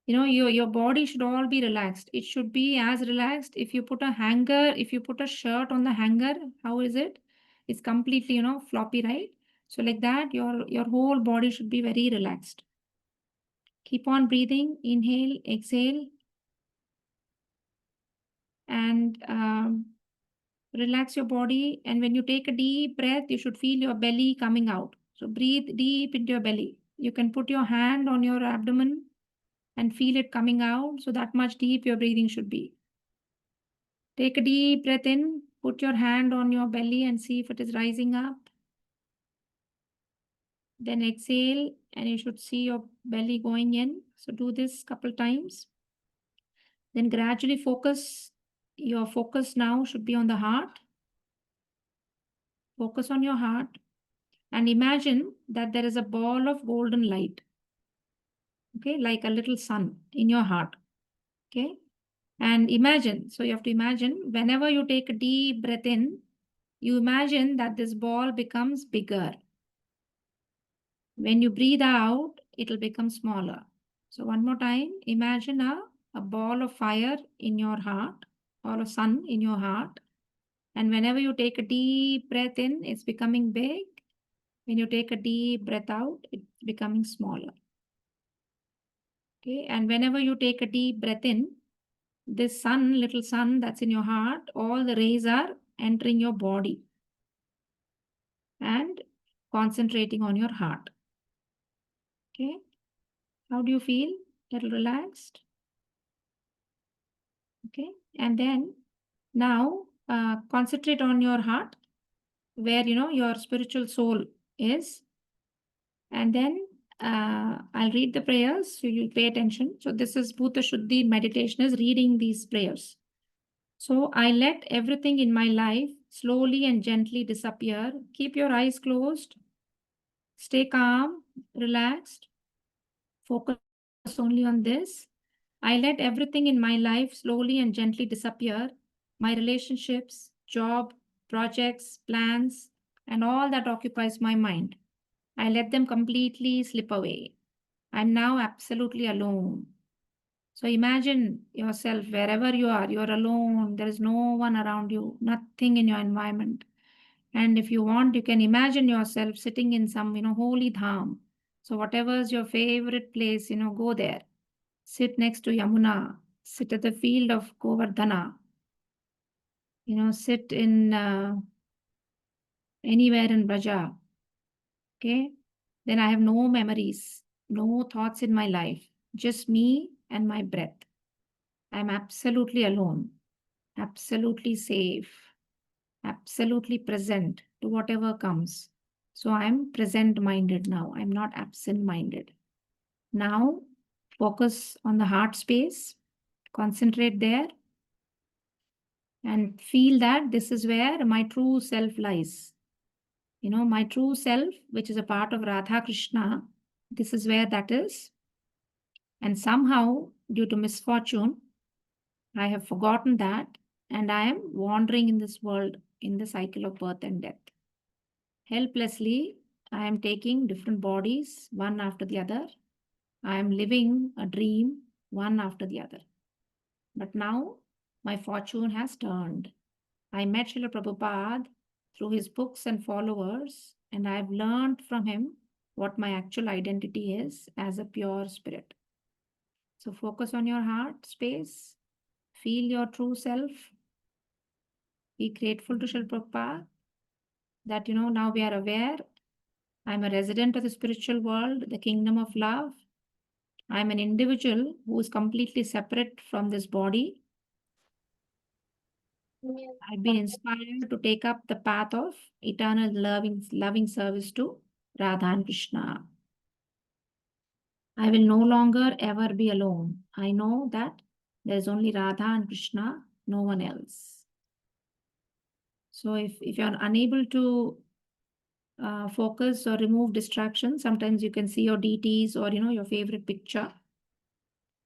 Your body should all be relaxed. It should be as relaxed. If you put a shirt on the hanger, how is it? It's completely, floppy, right? So like that, your whole body should be very relaxed. Keep on breathing. Inhale, exhale. And relax your body. And when you take a deep breath, you should feel your belly coming out. So breathe deep into your belly. You can put your hand on your abdomen and feel it coming out. So that much deep your breathing should be. Take a deep breath in, put your hand on your belly and see if it is rising up. Then exhale and you should see your belly going in. So do this couple times. Then gradually focus. Your focus now should be on the heart. Focus on your heart and imagine that there is a ball of golden light. Okay, like a little sun in your heart. Okay. And imagine, so you have to imagine whenever you take a deep breath in, you imagine that this ball becomes bigger. When you breathe out, it will become smaller. So one more time, imagine a ball of fire in your heart or a sun in your heart. And whenever you take a deep breath in, it's becoming big. When you take a deep breath out, it's becoming smaller. Okay, and whenever you take a deep breath in, this sun, little sun that's in your heart, all the rays are entering your body and concentrating on your heart. Okay, how do you feel? Little relaxed. Okay, and then now concentrate on your heart where your spiritual soul is. And then I'll read the prayers, so you'll pay attention. So this is Bhuta Shuddhi meditation, is reading these prayers. So I let everything in my life slowly and gently disappear. Keep your eyes closed. Stay calm, relaxed. Focus only on this. I let everything in my life slowly and gently disappear. My relationships, job, projects, plans, and all that occupies my mind. I let them completely slip away. I'm now absolutely alone. So imagine yourself wherever you are, you're alone, there is no one around you, nothing in your environment. And if you want, you can imagine yourself sitting in some, holy dham. So whatever is your favorite place, go there. Sit next to Yamuna, sit at the field of Govardhana, sit in anywhere in Braja. Okay. Then I have no memories, no thoughts in my life, just me and my breath. I'm absolutely alone, absolutely safe, absolutely present to whatever comes. So I'm present minded now. I'm not absent minded. Now focus on the heart space, concentrate there, and feel that this is where my true self lies. My true self, which is a part of Radha Krishna, this is where that is. And somehow, due to misfortune, I have forgotten that, and I am wandering in this world in the cycle of birth and death. Helplessly, I am taking different bodies, one after the other. I am living a dream, one after the other. But now, my fortune has turned. I met Srila Prabhupada through his books and followers, and I've learned from him what my actual identity is as a pure spirit. So focus on your heart space, feel your true self, be grateful to Srila Prabhupada that, now we are aware. I'm a resident of the spiritual world, the kingdom of love. I'm an individual who is completely separate from this body. I've been inspired to take up the path of eternal loving service to Radha and Krishna. I will no longer ever be alone. I know that there is only Radha and Krishna, no one else. So if you're unable to focus or remove distractions, sometimes you can see your deities or your favorite picture,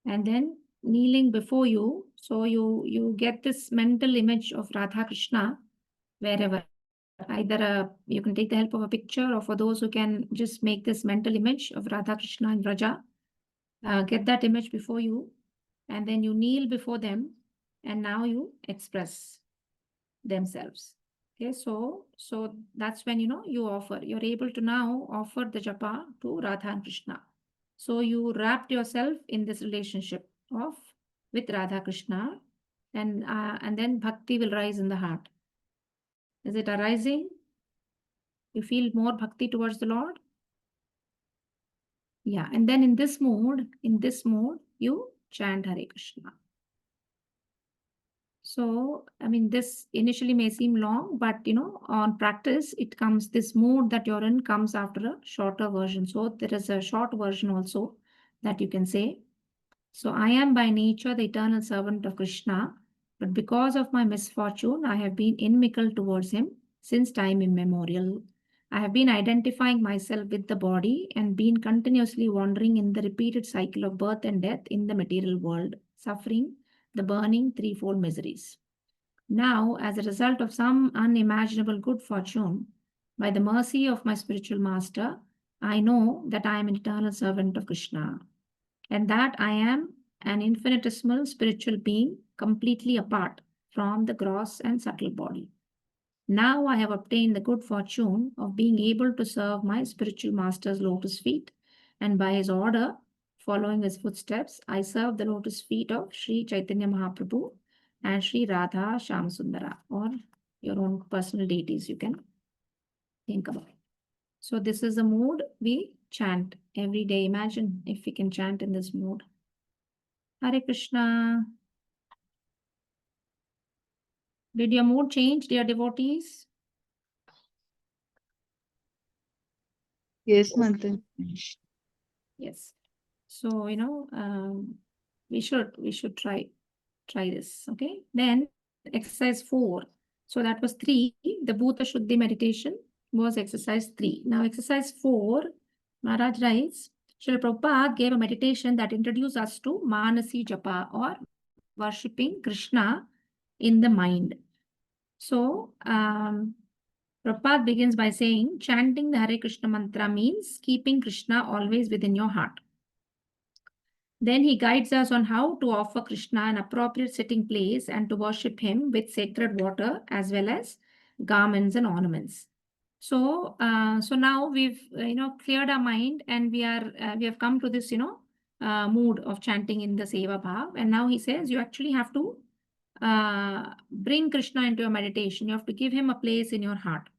and then kneeling before you, so you get this mental image of Radha Krishna wherever. Either you can take the help of a picture, or for those who can just make this mental image of Radha Krishna and Raja, get that image before you, and then you kneel before them, and now you express themselves. Okay, so that's when you're able to now offer the japa to Radha and Krishna. So you wrapped yourself in this relationship with Radha Krishna, and then bhakti will rise in the heart. Is it arising? You feel more bhakti towards the Lord? Yeah, and then in this mode, you chant Hare Krishna. So, this initially may seem long, but on practice, this mode that you're in comes after a shorter version. So there is a short version also that you can say. So I am by nature the eternal servant of Krishna, but because of my misfortune, I have been inimical towards him since time immemorial. I have been identifying myself with the body and been continuously wandering in the repeated cycle of birth and death in the material world, suffering the burning threefold miseries. Now, as a result of some unimaginable good fortune, by the mercy of my spiritual master, I know that I am an eternal servant of Krishna, and that I am an infinitesimal spiritual being completely apart from the gross and subtle body. Now I have obtained the good fortune of being able to serve my spiritual master's lotus feet, and by his order, following his footsteps, I serve the lotus feet of Sri Chaitanya Mahaprabhu and Sri Radha Shyamsundara, or your own personal deities you can think about. So this is the mood we chant every day. Imagine if we can chant in this mood. Hare Krishna. Did your mood change, dear devotees? Yes, Mataji. Yes. So, we should try this. Okay. Then exercise 4. So that was 3. The Bhuta Shuddhi meditation was exercise 3. Now exercise 4, Maharaj writes, Srila Prabhupada gave a meditation that introduced us to Manasi Japa, or worshipping Krishna in the mind. So, Prabhupada begins by saying, chanting the Hare Krishna mantra means keeping Krishna always within your heart. Then he guides us on how to offer Krishna an appropriate sitting place and to worship him with sacred water as well as garments and ornaments. So, so now we've cleared our mind, and we have come to this mood of chanting in the Seva Bhav. And now he says you actually have to bring Krishna into your meditation. You have to give him a place in your heart.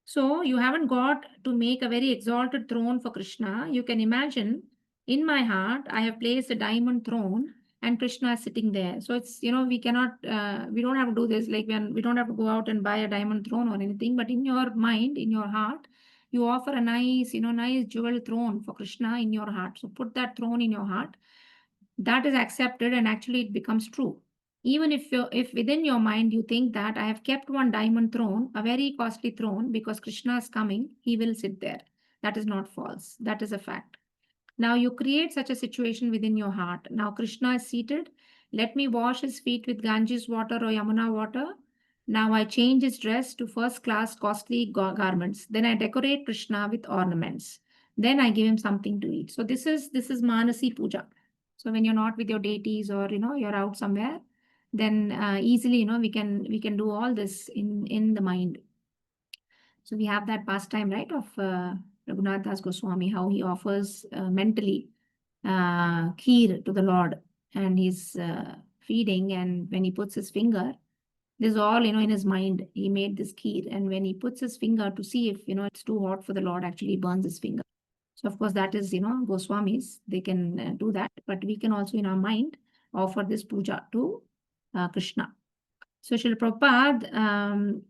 So you haven't got to make a very exalted throne for Krishna. You can imagine in my heart, I have placed a diamond throne and Krishna is sitting there. So it's, we cannot, we don't have to do this. Like we don't have to go out and buy a diamond throne or anything, but in your mind, in your heart, you offer a nice, nice jewel throne for Krishna in your heart. So put that throne in your heart. That is accepted, and actually it becomes true. Even if within your mind you think that I have kept one diamond throne, a very costly throne, because Krishna is coming, he will sit there. That is not false. That is a fact. Now you create such a situation within your heart. Now Krishna is seated. Let me wash his feet with Ganges water or Yamuna water. Now I change his dress to first class costly garments. Then I decorate Krishna with ornaments. Then I give him something to eat. So this is Manasi Puja. So when you're not with your deities, or you're out somewhere, then easily we can do all this in the mind. So we have that pastime, right, of Raghunath Das Goswami, how he offers mentally kheer to the Lord, and he's feeding, and when he puts his finger, this is all in his mind. He made this kheer, and when he puts his finger to see if it's too hot for the Lord, actually he burns his finger. So of course that is Goswamis, they can do that, but we can also in our mind offer this puja to Krishna. So Srila Prabhupada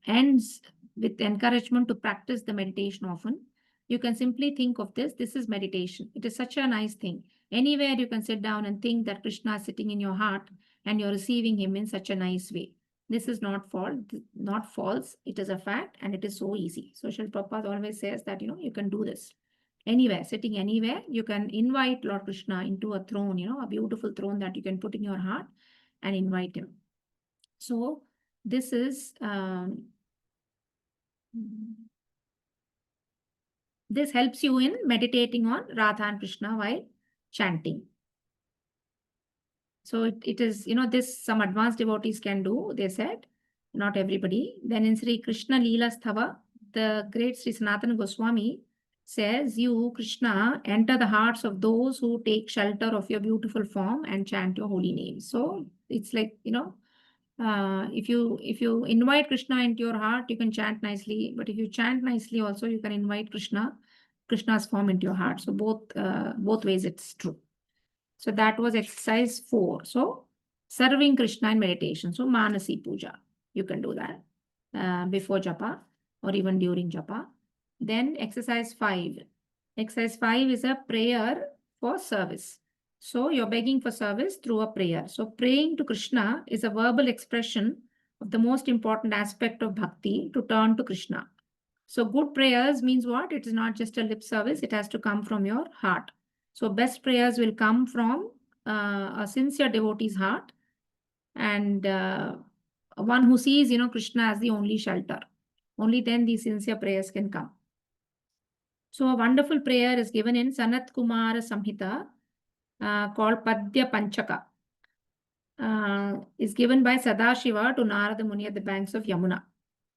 ends with encouragement to practice the meditation often. You can simply think of this is meditation. It is such a nice thing. Anywhere you can sit down and think that Krishna is sitting in your heart and you're receiving him in such a nice way. This is not false. It is a fact, and it is so easy. So Srila Prabhupada always says that, you can do this. Anywhere, sitting anywhere, you can invite Lord Krishna into a throne, a beautiful throne that you can put in your heart and invite him. So this is, this helps you in meditating on Radha and Krishna while chanting. So it is, this some advanced devotees can do, they said, not everybody. Then in Sri Krishna Leela Sthava, the great Sri Sanatana Goswami says, you, Krishna, enter the hearts of those who take shelter of your beautiful form and chant your holy name. So it's like, if you invite Krishna into your heart, you can chant nicely. But if you chant nicely also, you can invite Krishna's form into your heart. So both ways it's true. So that was exercise 4. So serving Krishna in meditation. So Manasi Puja. You can do that before japa or even during japa. Then exercise 5. Exercise 5 is a prayer for service. So you're begging for service through a prayer. So praying to Krishna is a verbal expression of the most important aspect of bhakti, to turn to Krishna. So good prayers means what? It is not just a lip service. It has to come from your heart. So best prayers will come from a sincere devotee's heart, and one who sees, Krishna as the only shelter. Only then these sincere prayers can come. So a wonderful prayer is given in Sanat Kumara Samhita called Padya Panchaka. Is given by Sadashiva to Narada Muni at the banks of Yamuna.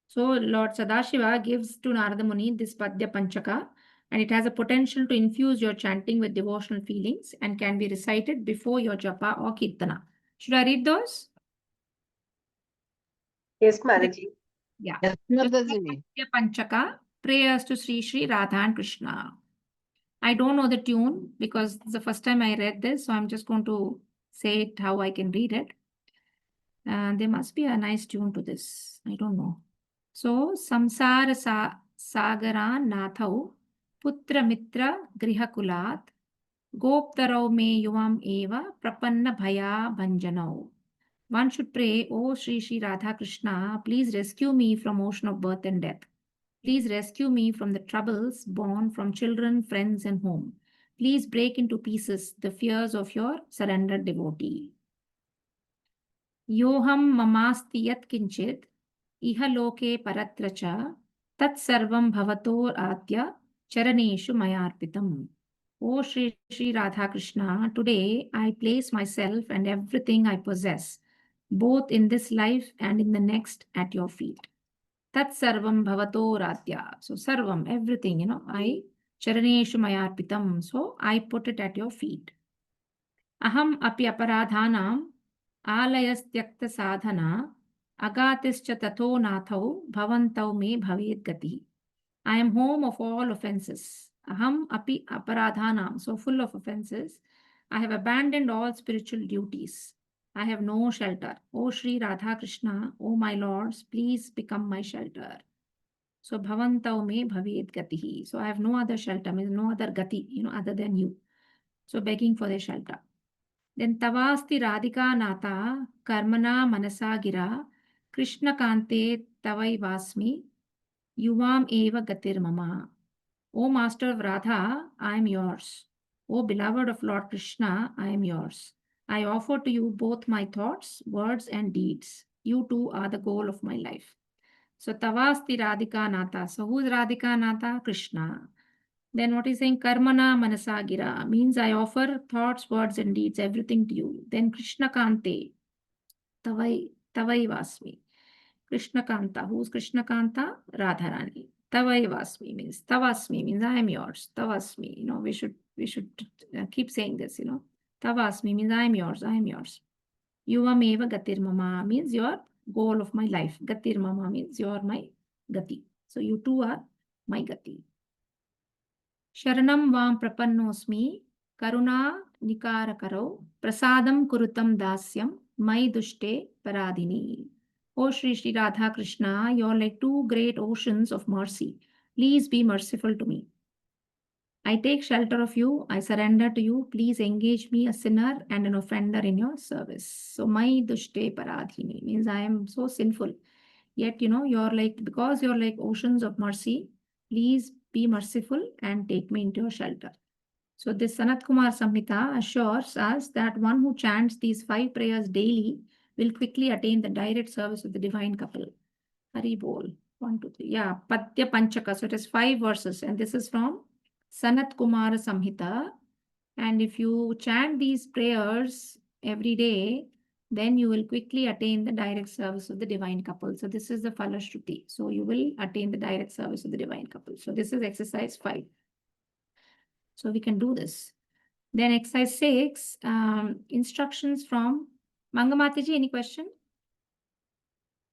So Lord Sadashiva gives to Narada Muni this Padya Panchaka, and it has a potential to infuse your chanting with devotional feelings and can be recited before your japa or kirtana. Should I read those? Yes, Mataji. Yeah. Yes, Mataji. Padya Panchaka, prayers to Sri Sri Radha and Krishna. I don't know the tune because it's the first time I read this, so I'm just going to say it how I can read it. There must be a nice tune to this. I don't know. So, Samsara Sagaran Nathau Putra Mitra Grihakulat Goptarau Me Yuvam Eva Prapanna Bhaya Bhanjanau. One should pray, O Sri Sri Radha Krishna, please rescue me from ocean of birth and death. Please rescue me from the troubles born from children, friends, and home. Please break into pieces the fears of your surrendered devotee. Yoham mamasti yat kinchit iha loke paratra cha tat sarvam bhavator atya charaneshu mayarpitam. O Shri Shri Radha Krishna, today I place myself and everything I possess, both in this life and in the next, at your feet. Tat sarvam bhavato radhya. So sarvam, everything, I charaneshu mayarpitam. So I put it at your feet. Aham api aparadhanam alayastyakta sadhana agatischa tato nathau bhavantau me bhavet gati. I am home of all offenses. Aham api aparadhanam. So full of offenses. I have abandoned all spiritual duties. I have no shelter. O Shri Radha Krishna, O my lords, please become my shelter. So bhavantau me bhavet gatihi. So I have no other shelter, means no other gati, other than you. So begging for their shelter. Then tavasti radhika nata karmana manasa gira Krishna kante tavai vasmi yuvam eva gatir mama. O Master of Radha, I am yours. O beloved of Lord Krishna, I am yours. I offer to you both my thoughts, words, and deeds. You too are the goal of my life. So tavasti radhika nata. So who is radhika nata? Krishna. Then what is saying? Karmana manasa gira means I offer thoughts, words, and deeds, everything to you. Then Krishna kante. Tavai vasmi. Krishna kanta. Who is Krishna kanta? Radharani. Tavai vasmi means tavasmi means I am yours. Tavasmi. We should keep saying this. Tavasmi means I am yours. I am yours. Yuvam eva gatir mama means your goal of my life. Gatir mama means you are my gati. So you two are my gati. Sharanam vam prapannosmi karuna nikara karo prasadam kurutam dasyam mai dushte paradini. O Shri Shri Radha Krishna, you are like two great oceans of mercy. Please be merciful to me. I take shelter of you. I surrender to you. Please engage me, a sinner and an offender, in your service. So mai dushte paradini means I am so sinful. Yet, you're like, because you're like oceans of mercy, please be merciful and take me into your shelter. So this Sanat Kumar Samhita assures us that one who chants these 5 prayers daily will quickly attain the direct service of the divine couple. Hari Bol. 1, 2, 3. Yeah, Padya Panchaka. So it is 5 verses, and this is from Sanat Kumar Samhita. And if you chant these prayers every day, then you will quickly attain the direct service of the divine couple. So this is the Falashruti. So you will attain the direct service of the divine couple. So this is exercise 5. So we can do this. Then exercise 6, instructions from Mangamataji. Any question?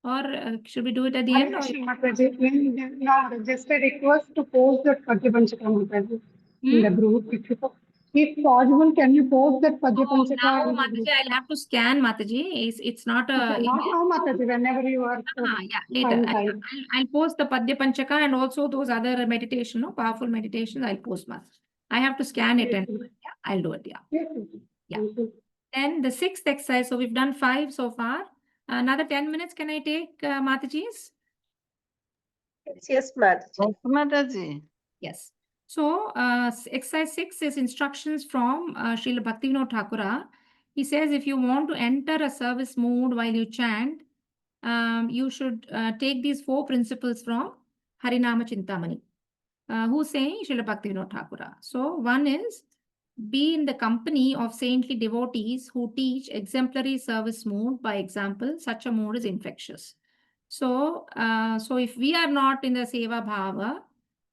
Or should we do it at the end? No, just a request to post that Padya Panchaka Mataji in the group. If possible, can you post that Padya Panchaka Now, in the Mataji, group? I'll have to scan, Mataji. It's not a... Okay, not now, Mataji, whenever you are yeah, later. time. I'll post the Padya Panchaka and also those other meditation, powerful meditations. I'll post, Mataji. I have to scan it and yeah, I'll do it. Yeah. Yes, Yeah. Then the 6th exercise. So we've done 5 so far. Another 10 minutes. Can I take Mataji's? Yes, Mataji. Mataji. Yes. So exercise 6 is instructions from Srila Bhaktivinoda Thakura. He says if you want to enter a service mood while you chant, you should take these 4 principles from Harinama Chintamani. Who's saying? Srila Bhaktivinoda Thakura. So one is be in the company of saintly devotees who teach exemplary service mood. By example, such a mood is infectious. So, so if we are not in the Seva Bhava,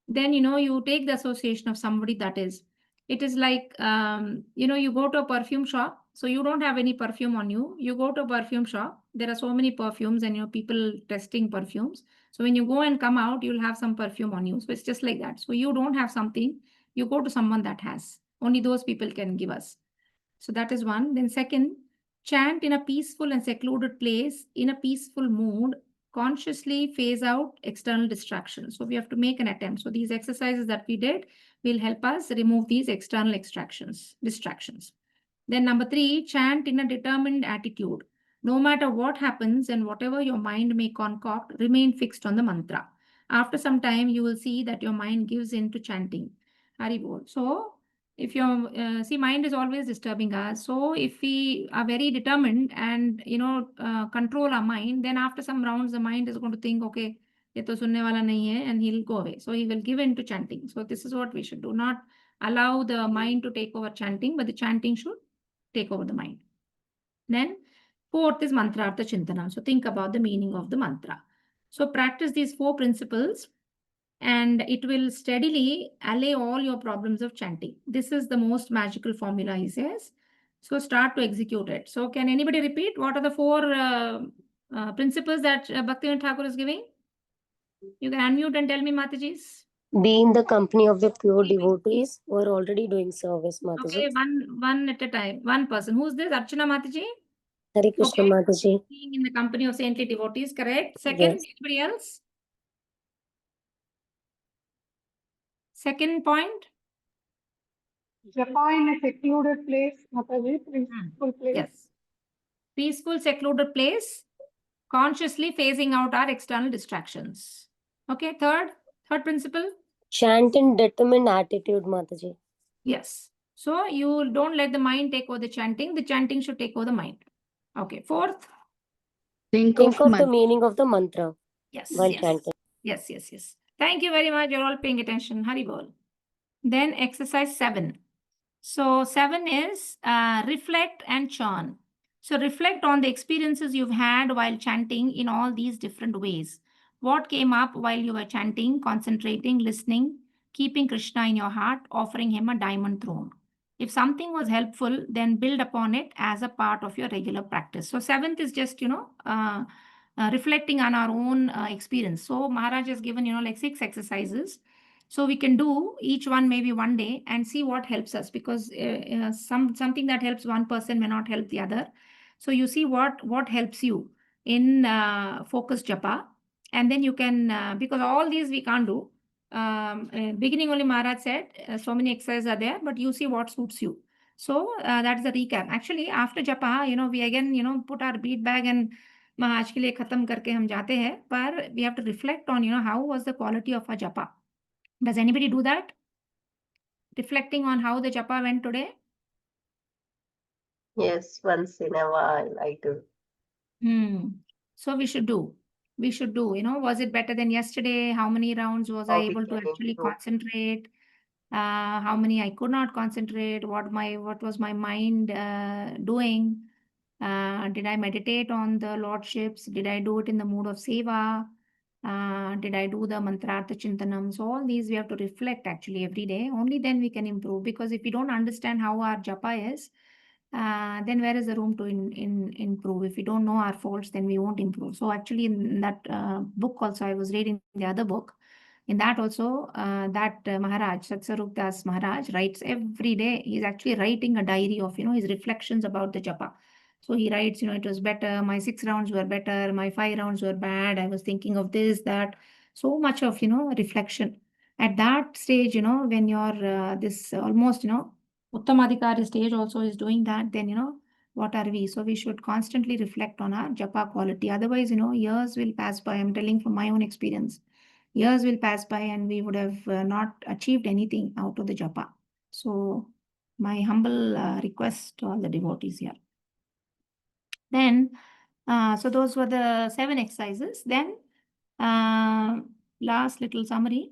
then, you take the association of somebody that is, it is like, you go to a perfume shop. So you don't have any perfume on you. You go to a perfume shop. There are so many perfumes and, people testing perfumes. So when you go and come out, you'll have some perfume on you. So it's just like that. So you don't have something. You go to someone that has. Only those people can give us. So that is one. Then second, chant in a peaceful and secluded place in a peaceful mood. Consciously phase out external distractions. So we have to make an attempt. So these exercises that we did will help us remove these external distractions. Then number 3, chant in a determined attitude. No matter what happens and whatever your mind may concoct, remain fixed on the mantra. After some time, you will see that your mind gives in to chanting. Hari Bol. So if your see, mind is always disturbing us. So if we are very determined and control our mind, then after some rounds the mind is going to think, okay, ye to sunne wala nahi hai, and he'll go away. So he will give in to chanting. So this is what we should do. Not allow the mind to take over chanting, but the chanting should take over the mind. Then fourth is mantrartha chintana. So think about the meaning of the mantra. So practice these 4 principles and it will steadily allay all your problems of chanting. This is the most magical formula, he says. So start to execute it. So can anybody repeat what are the 4 principles that Bhaktivinoda Thakur is giving? You can unmute and tell me, Matajis. Be in the company of the pure devotees who are already doing service, Mataji. Okay, one at a time. One person. Who's this? Archana Mataji? Hare Krishna, Okay. Mataji. Being in the company of saintly devotees, correct? Second, Yes. anybody else? Second point? Japa in a secluded place, Mataji, peaceful place. Yes. Peaceful, secluded place, consciously phasing out our external distractions. Okay, third principle? Chant in determined attitude, Mataji. Yes. So you don't let the mind take over the chanting should take over the mind. Okay, fourth? Think Think of the mantra. meaning of the mantra Yes, while yes. chanting. Yes. Thank you very much. You're all paying attention. Hari bol. Then exercise 7. So 7 is reflect and churn. So reflect on the experiences you've had while chanting in all these different ways. What came up while you were chanting, concentrating, listening, keeping Krishna in your heart, offering him a diamond throne. If something was helpful, then build upon it as a part of your regular practice. So 7th is just, reflecting on our own experience. So Maharaj has given, like 6 exercises. So we can do each one maybe one day and see what helps us, because something that helps one person may not help the other. So you see what helps you in focus japa, and then you can because all these we can't do. Beginning only Maharaj said so many exercises are there, but you see what suits you. So that is the recap. Actually, after japa, we again put our bead bag and आज के लिए खत्म करके हम जाते हैं, पर we have to reflect on how was the quality of our japa. Does anybody do that? Reflecting on how the japa went today? Yes, once in a while I do. So we should do. Was it better than yesterday? How many rounds was I How we able to can actually improve. concentrate? How many I could not concentrate? What was my mind doing? Did I meditate on the lordships? Did I do it in the mood of seva? Did I do the mantrartha chintanam? So all these we have to reflect actually every day. Only then we can improve, because if we don't understand how our japa is, then where is the room to improve? If we don't know our faults, then we won't improve. So actually in that book also, I was reading the other book. In that also, Maharaj, Satsarup Das Maharaj writes every day. He's actually writing a diary of, his reflections about the japa. So he writes, it was better. My 6 rounds were better. My 5 rounds were bad. I was thinking of this, that. So much of, reflection. At that stage, when you're this almost, Uttamadhikari stage also is doing that, then, what are we? So we should constantly reflect on our japa quality. Otherwise, years will pass by. I'm telling from my own experience. Years will pass by and we would have not achieved anything out of the japa. So my humble request to all the devotees here. Then, so those were the 7 exercises. Then, last little summary.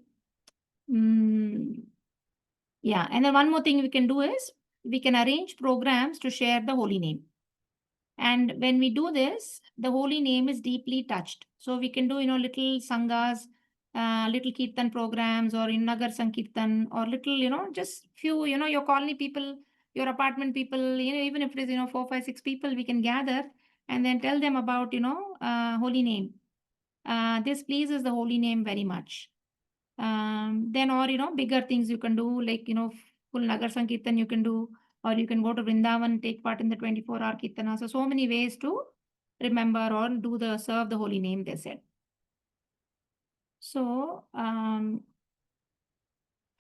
Yeah, and then one more thing we can do is we can arrange programs to share the holy name. And when we do this, the holy name is deeply touched. So we can do, little sanghas, little kirtan programs, or in Nagar Sankirtan, or little, just few, your colony people, your apartment people, even if it is, 4, 5, 6 people, we can gather and then tell them about, holy name. This pleases the holy name very much. Then, or, bigger things you can do, like, full Nagar Sankirtan you can do, or you can go to Vrindavan, take part in the 24-hour Kirtana. So many ways to remember or serve the holy name, they said. So,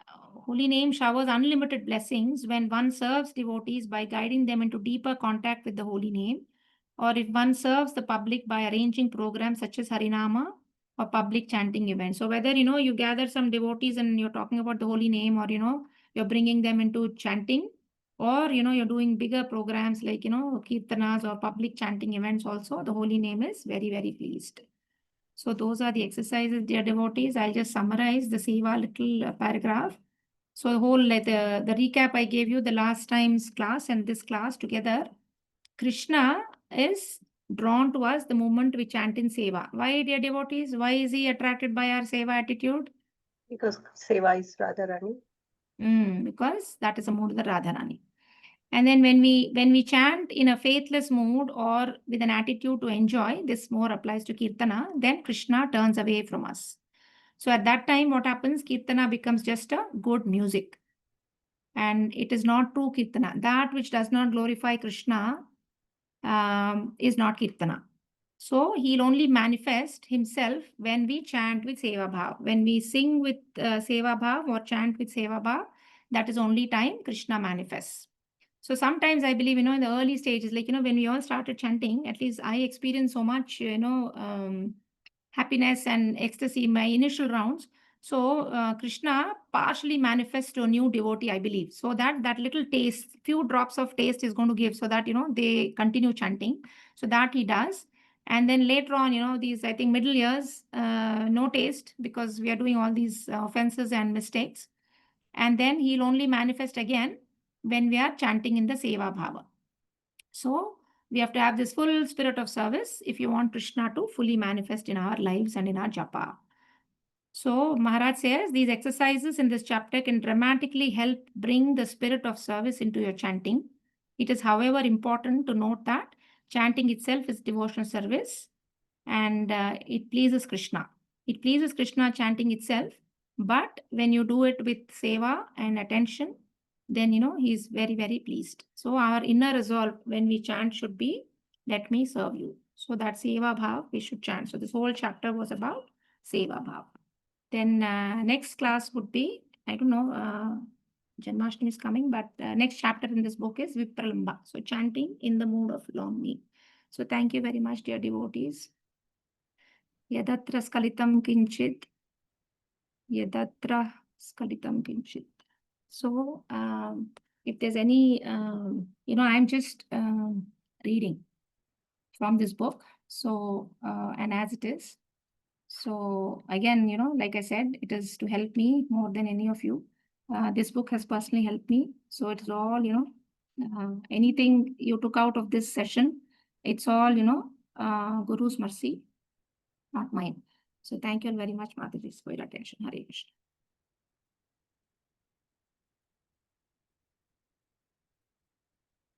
holy name showers unlimited blessings when one serves devotees by guiding them into deeper contact with the holy name, or if one serves the public by arranging programs such as Harinama or public chanting events. So whether, you gather some devotees and you're talking about the holy name, or, you're bringing them into chanting, or, you're doing bigger programs like, kirtanas or public chanting events also, the holy name is very, very pleased. So those are the exercises, dear devotees. I'll just summarize the Seva little paragraph. So the whole like the recap I gave you the last time's class and this class together, Krishna is drawn to us the moment we chant in Seva. Why, dear devotees? Why is he attracted by our Seva attitude? Because Seva is Radharani. Because that is a mood of the Radharani. And then when we chant in a faithless mood or with an attitude to enjoy, this more applies to Kirtana, then Krishna turns away from us. So at that time, what happens? Kirtana becomes just a good music. And it is not true Kirtana. That which does not glorify Krishna is not Kirtana. So he'll only manifest himself when we chant with Seva Bhav. When we sing with Seva Bhav or chant with Seva Bhav, that is only time Krishna manifests. So sometimes I believe, in the early stages, like, when we all started chanting, at least I experienced so much, happiness and ecstasy in my initial rounds. So Krishna partially manifests to a new devotee, I believe. So that little taste, few drops of taste is going to give so that, they continue chanting. So that he does. And then later on, these, I think, middle years, no taste because we are doing all these offenses and mistakes. And then he'll only manifest again when we are chanting in the Seva Bhava. So we have to have this full spirit of service if you want Krishna to fully manifest in our lives and in our japa. So Maharaj says these exercises in this chapter can dramatically help bring the spirit of service into your chanting. It is, however, important to note that chanting itself is devotional service and it pleases Krishna. It pleases Krishna chanting itself, but when you do it with seva and attention, then he's very, very pleased. So our inner resolve when we chant should be, let me serve you. So that seva bhav we should chant. So this whole chapter was about seva bhav. Then next class would be, I don't know, Janmashtami is coming, but next chapter in this book is Vipralamba. So chanting in the mood of longing. So thank you very much, dear devotees. Yadatra skalitam kinchit. Yadatra skalitam kinchit. So if there's any, I'm just reading from this book. So, and as it is. So again, like I said, it is to help me more than any of you. This book has personally helped me. So it's all, anything you took out of this session, it's all, Guru's mercy, not mine. So thank you very much, Mataji, for your attention. Hare Krishna.